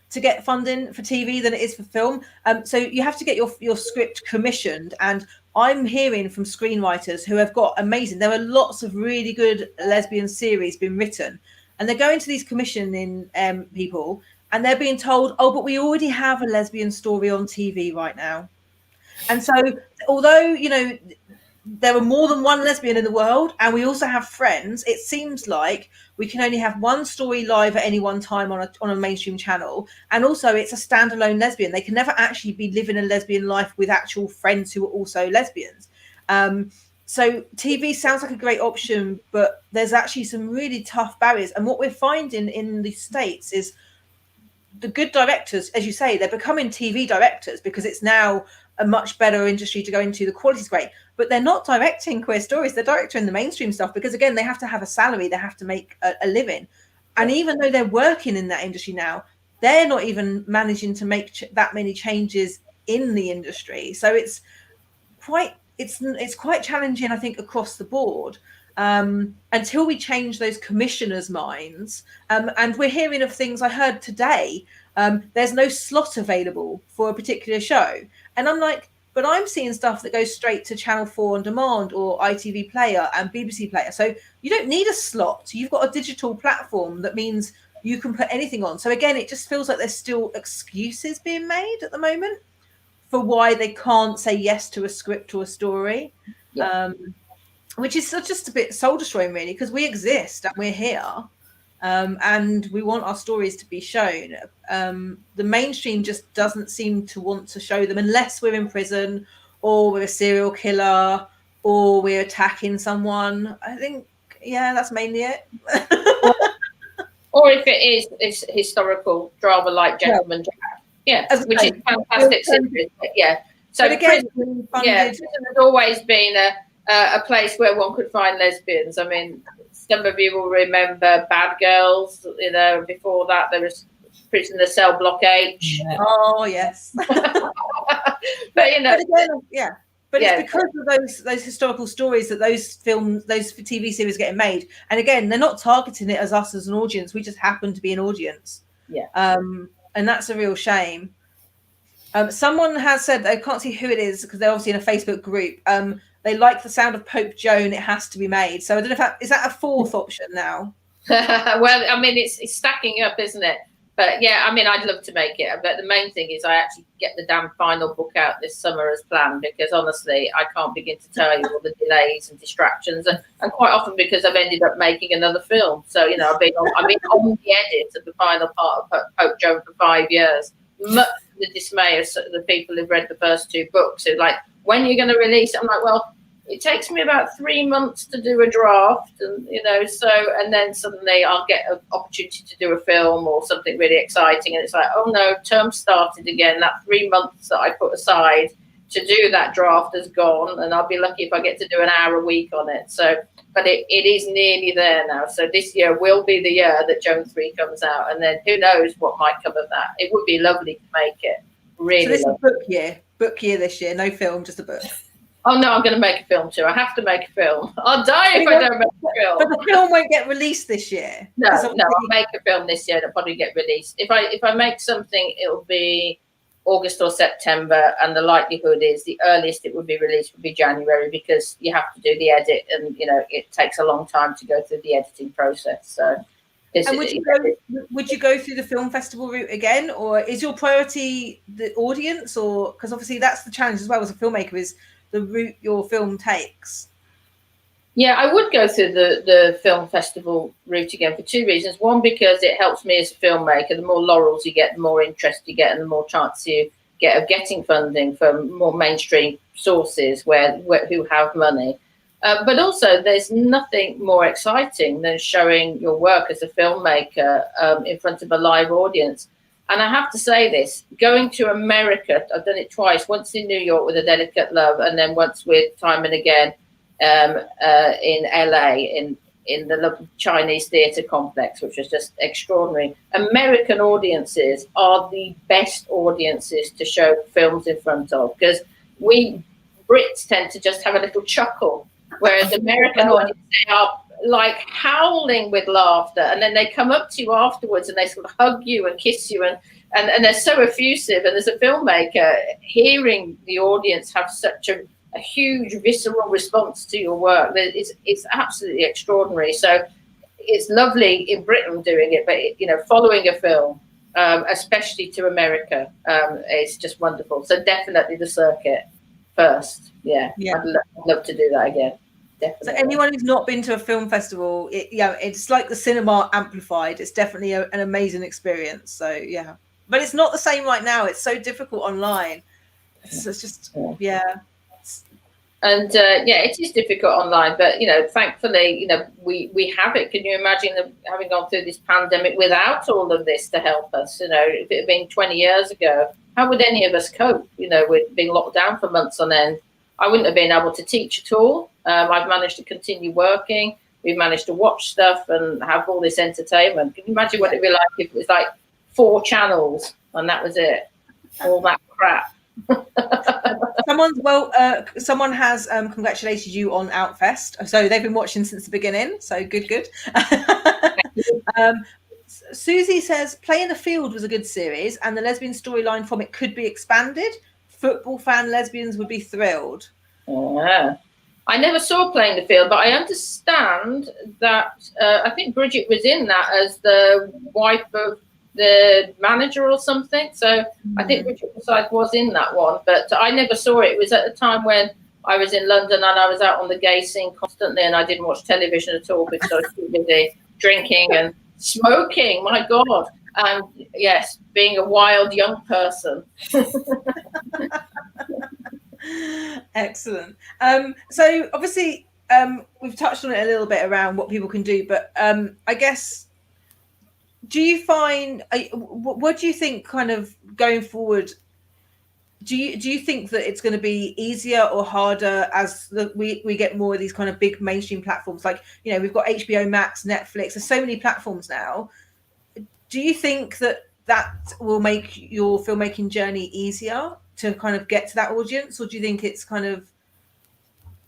to get funding for TV than it is for film. So you have to get your script commissioned, and I'm hearing from screenwriters who have got amazing. There are lots of really good lesbian series being written, and they're going to these commissioning people, and they're being told, "Oh, but we already have a lesbian story on TV right now." And so, although there are more than one lesbian in the world, and we also have friends, it seems like we can only have one story live at any one time on a mainstream channel. And also it's a standalone lesbian. They can never actually be living a lesbian life with actual friends who are also lesbians. So TV sounds like a great option, but there's actually some really tough barriers. And what we're finding in the States is the good directors, as you say, they're becoming TV directors because it's now a much better industry to go into. The quality's great, but they're not directing queer stories. They're directing the mainstream stuff because, again, they have to have a salary. They have to make a living. And even though they're working in that industry now, they're not even managing to make that many changes in the industry. So it's quite challenging, I think, across the board, until we change those commissioners' minds. And we're hearing of things. I heard today, there's no slot available for a particular show, and I'm like, but I'm seeing stuff that goes straight to Channel 4 on demand or ITV Player and BBC Player. So you don't need a slot. You've got a digital platform that means you can put anything on. So again, it just feels like there's still excuses being made at the moment for why they can't say yes to a script or a story, which is just a bit soul destroying, really, because we exist and we're here, and we want our stories to be shown. The mainstream just doesn't seem to want to show them unless we're in prison or we're a serial killer or we're attacking someone. I think, that's mainly it. Or if it is, it's historical drama like Gentleman Jack. Yeah, which is fantastic. So again, prison has always been a place where one could find lesbians. I mean, some of you will remember Bad Girls. You know, before that there was Prisoner Cell Block H. Yeah. Oh yes. But it's because of those historical stories that those TV series are getting made. And again, they're not targeting it as us as an audience. We just happen to be an audience. Yeah. And that's a real shame. Someone has said, I can't see who it is because they're obviously in a Facebook group. They like the sound of Pope Joan. It has to be made. So I don't know is that a fourth option now? Well, I mean, it's stacking up, isn't it? But yeah, I mean, I'd love to make it. But the main thing is I actually get the damn final book out this summer as planned, because honestly, I can't begin to tell you all the delays and distractions, and quite often because I've ended up making another film. So, you know, I've been on the edit of the final part of Pope Joan for 5 years. Much to the dismay of the people who've read the first two books. Who like, when are you going to release it? I'm like, well, it takes me about 3 months to do a draft, and and then suddenly I'll get an opportunity to do a film or something really exciting, and it's like, oh no, term started again. That 3 months that I put aside to do that draft has gone, and I'll be lucky if I get to do an hour a week on it. So, but it is nearly there now. So this year will be the year that Joan 3 comes out, and then who knows what might come of that. It would be lovely to make it. Really. So this is book year this year, no film, just a book. Oh no, I'm going to make a film too. I have to make a film. I'll die if I don't make a film. But the film won't get released this year. No, I'll make a film this year. It'll probably get released. If I make something, it'll be August or September, and the likelihood is the earliest it would be released would be January, because you have to do the edit, and it takes a long time to go through the editing process. So. And would you go through the film festival route again, or is your priority the audience, or because obviously that's the challenge as well as a filmmaker, is the route your film takes? Yeah, I would go through the film festival route again for two reasons. One, because it helps me as a filmmaker. The more laurels you get, the more interest you get, and the more chance you get of getting funding from more mainstream sources who have money. But also, there's nothing more exciting than showing your work as a filmmaker in front of a live audience. And I have to say this, going to America, I've done it twice, once in New York with A Delicate Love, and then once with Time and Again in LA, in the Chinese theatre complex, which was just extraordinary. American audiences are the best audiences to show films in front of, because we Brits tend to just have a little chuckle, whereas American audiences are like howling with laughter, and then they come up to you afterwards and they sort of hug you and kiss you, and they're so effusive. And as a filmmaker, hearing the audience have such a huge visceral response to your work, it's absolutely extraordinary. So it's lovely in Britain doing it, but following a film, especially to America, is just wonderful. So definitely the circuit first. Yeah. I'd love to do that again. Definitely. So anyone who's not been to a film festival, it's like the cinema amplified. It's definitely an amazing experience. So yeah, but it's not the same right now. It's so difficult online. It's just And yeah, it is difficult online, but thankfully, we have it. Can you imagine having gone through this pandemic without all of this to help us? If it had been 20 years ago, how would any of us cope? With being locked down for months on end. I wouldn't have been able to teach at all. I've managed to continue working. We've managed to watch stuff and have all this entertainment. Can you imagine what it'd be like if it was like 4 channels and that was it? All that crap. Someone has congratulated you on Outfest, so they've been watching since the beginning, so good. Susie says Play in the Field was a good series and the lesbian storyline from it could be expanded. Football fan lesbians would be thrilled. I never saw Play in the Field, but I understand that I think Brigit was in that as the wife of the manager or something. So I think Richard Forsyth was in that one, but I never saw it. It was at the time when I was in London and I was out on the gay scene constantly, and I didn't watch television at all because I was too busy drinking and smoking. My God. And yes, being a wild young person. Excellent. So obviously we've touched on it a little bit around what people can do, but I guess, do you find, what do you think kind of going forward, do you think that it's going to be easier or harder as we get more of these kind of big mainstream platforms? Like, we've got HBO Max, Netflix, there's so many platforms now. Do you think that will make your filmmaking journey easier to kind of get to that audience? Or do you think it's kind of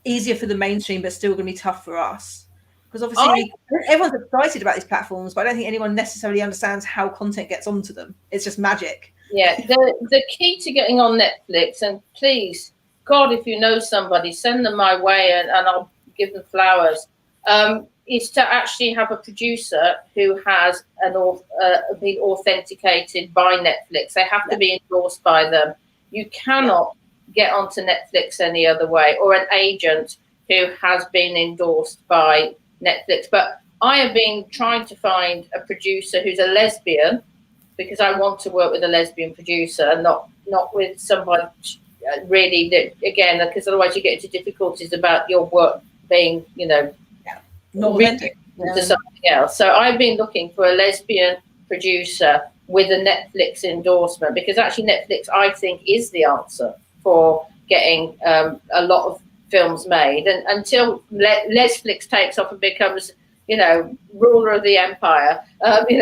easier for the mainstream, but still going to be tough for us? Because obviously everyone's excited about these platforms, but I don't think anyone necessarily understands how content gets onto them. It's just magic. Yeah, the key to getting on Netflix, and please, God, if you know somebody, send them my way and I'll give them flowers, is to actually have a producer who has been authenticated by Netflix. They have to be endorsed by them. You cannot get onto Netflix any other way, or an agent who has been endorsed by Netflix. But I have been trying to find a producer who's a lesbian, because I want to work with a lesbian producer, not with somebody really that, again, because otherwise you get into difficulties about your work being, not authentic to something else. So I've been looking for a lesbian producer with a Netflix endorsement, because actually Netflix, I think, is the answer for getting a lot of films made. And until Lesflicks takes off and becomes, ruler of the empire, we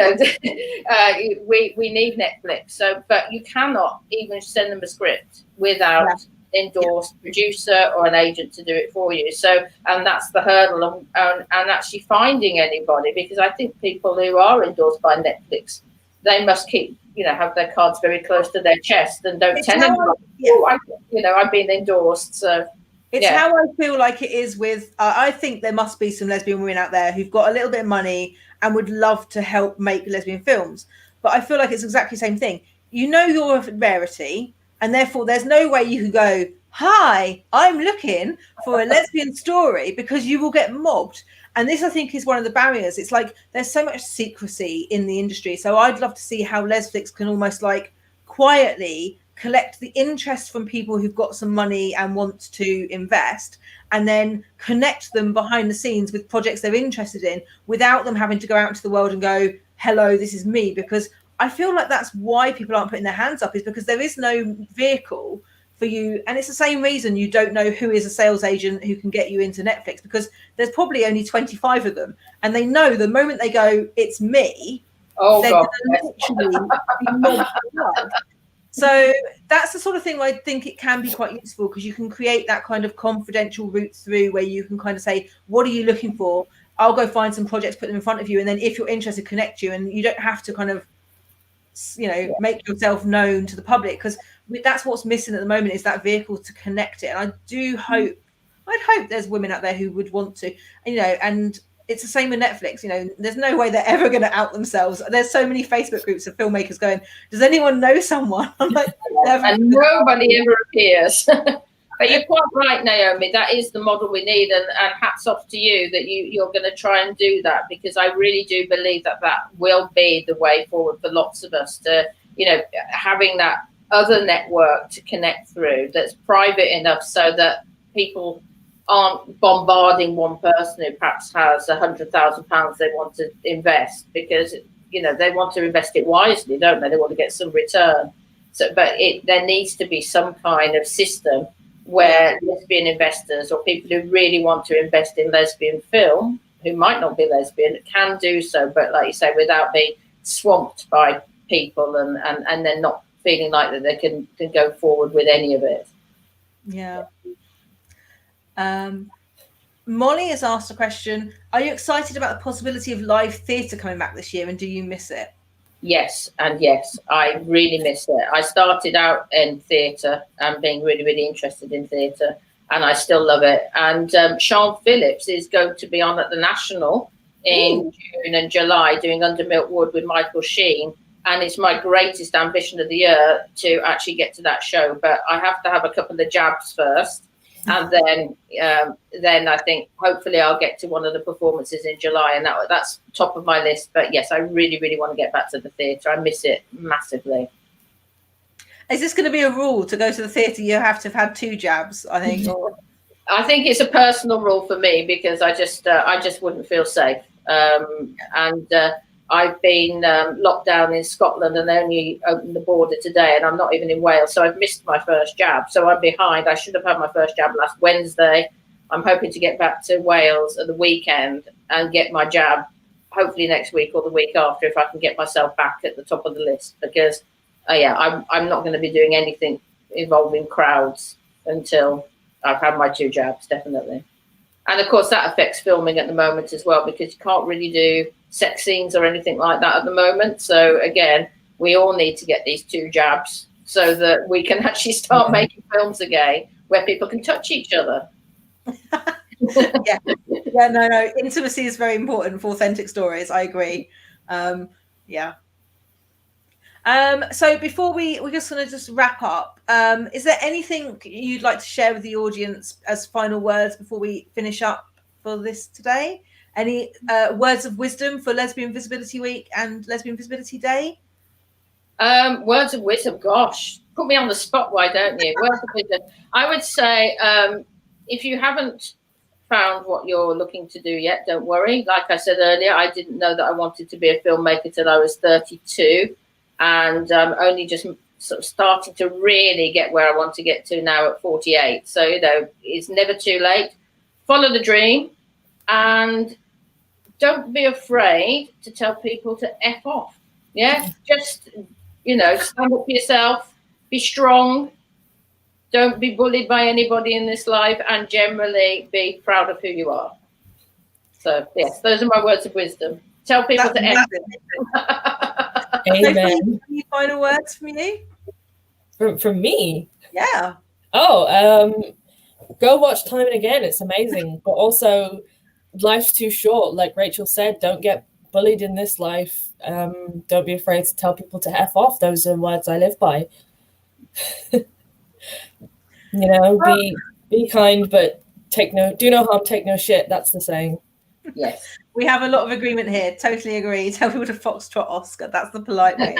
need Netflix. So, but you cannot even send them a script without endorsed producer or an agent to do it for you. So, and that's the hurdle, and actually finding anybody, because I think people who are endorsed by Netflix, they must keep, have their cards very close to their chest and don't tell anybody. I've been endorsed. So it's how I feel like it is with, I think there must be some lesbian women out there who've got a little bit of money and would love to help make lesbian films. But I feel like it's exactly the same thing. You're a rarity, and therefore there's no way you can go, hi, I'm looking for a lesbian story, because you will get mobbed. And this, I think, is one of the barriers. It's like there's so much secrecy in the industry. So I'd love to see how Lesflicks can almost like quietly collect the interest from people who've got some money and want to invest, and then connect them behind the scenes with projects they're interested in without them having to go out into the world and go, hello, this is me. Because I feel like that's why people aren't putting their hands up, is because there is no vehicle for you. And it's the same reason you don't know who is a sales agent who can get you into Netflix, because there's probably only 25 of them, and they know the moment they go, it's me, they're going to literally be mobbed. So that's the sort of thing where I think it can be quite useful, because you can create that kind of confidential route through where you can kind of say, what are you looking for? I'll go find some projects, put them in front of you, and then if you're interested, connect you, and you don't have to kind of, make yourself known to the public, because that's what's missing at the moment, is that vehicle to connect it. And I'd hope there's women out there who would want to, and it's the same with Netflix. There's no way they're ever going to out themselves. There's so many Facebook groups of filmmakers going, does anyone know someone? I'm like, and nobody ever appears. But you're quite right, Naomi. That is the model we need, and hats off to you that you're going to try and do that, because I really do believe that will be the way forward for lots of us, to, having that other network to connect through that's private enough so that people aren't bombarding one person who perhaps has £100,000 they want to invest, because they want to invest it wisely, don't they? They want to get some return. So, but there needs to be some kind of system where lesbian investors or people who really want to invest in lesbian film, who might not be lesbian, can do so, but like you say, without being swamped by people and then not feeling like that they can go forward with any of it. Yeah. Molly has asked a question. Are you excited about the possibility of live theatre coming back this year, and do you miss it? Yes, and yes, I really miss it. I started out in theatre and being really, really interested in theatre, and I still love it. And Siân Phillips is going to be on at the National in June and July doing Under Milk Wood with Michael Sheen. And it's my greatest ambition of the year to actually get to that show. But I have to have a couple of jabs first. And then I think hopefully I'll get to one of the performances in July, and that's top of my list. But yes, I really, really want to get back to the theatre. I miss it massively. Is this going to be a rule to go to the theatre? You have to have had 2 jabs, I think. I think it's a personal rule for me, because I just wouldn't feel safe. I've been locked down in Scotland and they only opened the border today, and I'm not even in Wales, so I've missed my first jab. So I'm behind. I should have had my first jab last Wednesday. I'm hoping to get back to Wales at the weekend and get my jab hopefully next week or the week after, if I can get myself back at the top of the list, because I'm not going to be doing anything involving crowds until I've had my 2 jabs, definitely. And of course that affects filming at the moment as well, because you can't really do sex scenes or anything like that at the moment. So again, we all need to get these 2 jabs so that we can actually start making films again where people can touch each other. No, intimacy is very important for authentic stories. I agree. So before we're just going to just wrap up, is there anything you'd like to share with the audience as final words before we finish up for this today? Any words of wisdom for Lesbian Visibility Week and Lesbian Visibility Day? Words of wisdom, gosh, put me on the spot, why don't you? Words of wisdom. I would say if you haven't found what you're looking to do yet, don't worry. Like I said earlier, I didn't know that I wanted to be a filmmaker till I was 32, and only just sort of starting to really get where I want to get to now at 48. So, it's never too late. Follow the dream, and don't be afraid to tell people to F off. Yeah, just, stand up for yourself, be strong, don't be bullied by anybody in this life, and generally be proud of who you are. So, yes, those are my words of wisdom. Tell people to F off. Amen. Any final words from you? From me? Yeah. Go watch Time and Again. It's amazing. But also, life's too short. Like Rachel said, don't get bullied in this life. Don't be afraid to tell people to F off. Those are words I live by. Be kind, but do no harm, take no shit. That's the saying. Yes. We have a lot of agreement here. Totally agree. Tell people to foxtrot Oscar. That's the polite way.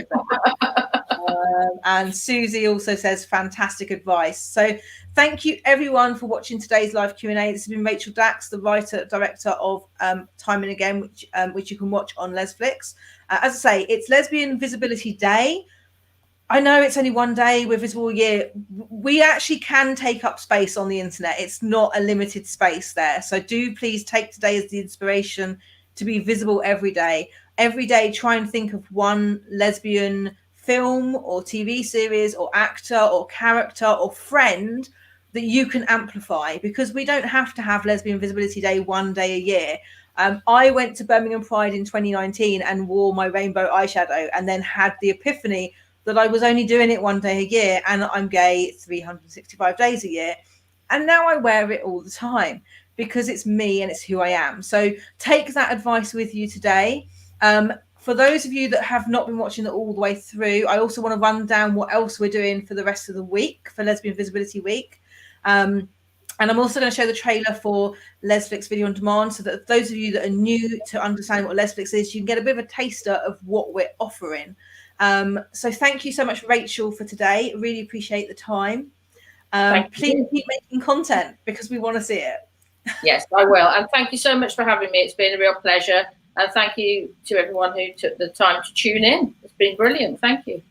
And Susie also says fantastic advice. So thank you everyone for watching today's live Q&A. This has been Rachel Dax, the writer director of Time and Again, which you can watch on Lesflicks. As I say, it's Lesbian Visibility Day. I know it's only one day, we're visible a year. We actually can take up space on the internet. It's not a limited space there. So do please take today as the inspiration to be visible every day. Every day, try and think of one lesbian film or TV series or actor or character or friend that you can amplify, because we don't have to have Lesbian Visibility Day one day a year. I went to Birmingham Pride in 2019 and wore my rainbow eyeshadow, and then had the epiphany that I was only doing it one day a year, and I'm gay 365 days a year. And now I wear it all the time because it's me and it's who I am. So take that advice with you today. For those of you that have not been watching it all the way through, I also want to run down what else we're doing for the rest of the week for Lesbian Visibility Week. And I'm also going to show the trailer for Lesflicks Video on Demand, so that those of you that are new to understanding what Lesflicks is, you can get a bit of a taster of what we're offering. So thank you so much, Rachel, for today. Really appreciate the time. Please keep making content because we want to see it. Yes, I will. And thank you so much for having me. It's been a real pleasure. And thank you to everyone who took the time to tune in. It's been brilliant. Thank you.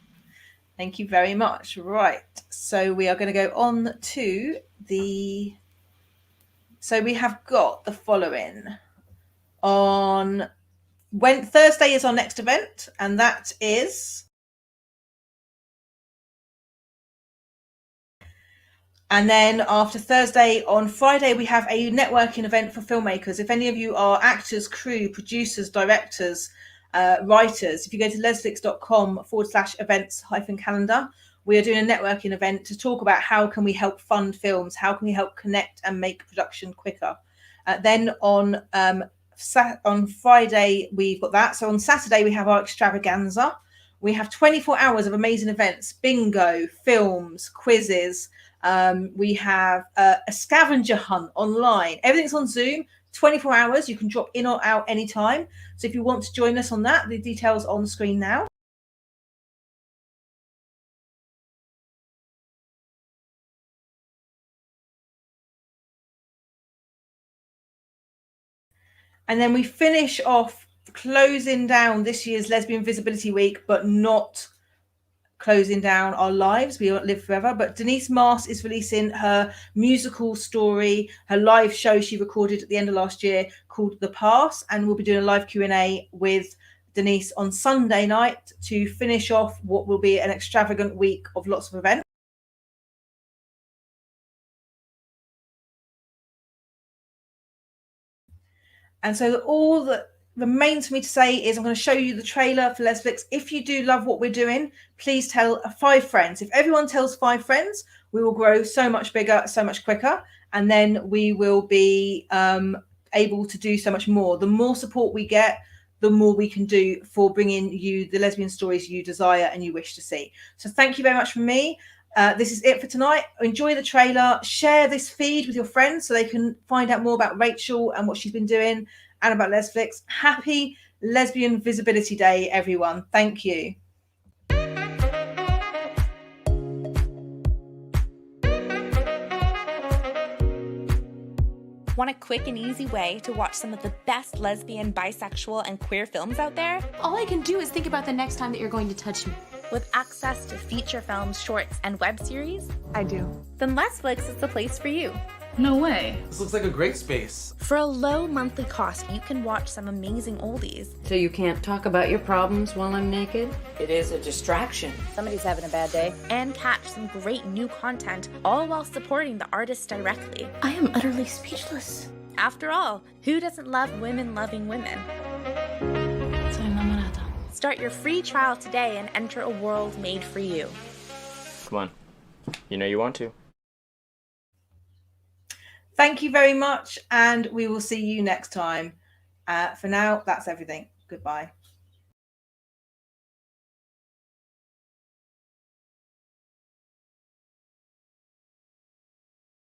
Thank you very much. Right. So we are going to go on to the... So we have got the following. On Thursday is our next event, and that is... And then after Thursday, on Friday, we have a networking event for filmmakers. If any of you are actors, crew, producers, directors, writers, if you go to lesflicks.com/events-calendar, we are doing a networking event to talk about how can we help fund films, how can we help connect and make production quicker. Then on Friday, we've got that. So on Saturday, we have our extravaganza. We have 24 hours of amazing events, bingo, films, quizzes. We have a scavenger hunt online. Everything's on Zoom, 24 hours. You can drop in or out anytime. So if you want to join us on that, the details on the screen now. And then we finish off closing down this year's Lesbian Visibility Week, but not closing down our lives. We won't live forever. But Denise Mars is releasing her musical story, her live show she recorded at the end of last year called The Pass. And we'll be doing a live Q&A with Denise on Sunday night to finish off what will be an extravagant week of lots of events. And so all that remains for me to say is I'm going to show you the trailer for Lesflicks. If you do love what we're doing, please tell 5 friends. If everyone tells 5 friends, we will grow so much bigger, so much quicker. And then we will be able to do so much more. The more support we get, the more we can do for bringing you the lesbian stories you desire and you wish to see. So thank you very much from me. This is it for tonight. Enjoy the trailer. Share this feed with your friends so they can find out more about Rachel and what she's been doing and about Lesflicks. Happy Lesbian Visibility Day, everyone. Thank you. Want a quick and easy way to watch some of the best lesbian, bisexual, and queer films out there? All I can do is think about the next time that you're going to touch me. With access to feature films, shorts, and web series? I do. Then Lesflicks is the place for you. No way. This looks like a great space. For a low monthly cost, you can watch some amazing oldies. So you can't talk about your problems while I'm naked? It is a distraction. Somebody's having a bad day. And catch some great new content, all while supporting the artists directly. I am utterly speechless. After all, who doesn't love women loving women? Soy enamorada. Start your free trial today and enter a world made for you. Come on. You know you want to. Thank you very much, and we will see you next time. For now, that's everything. Goodbye.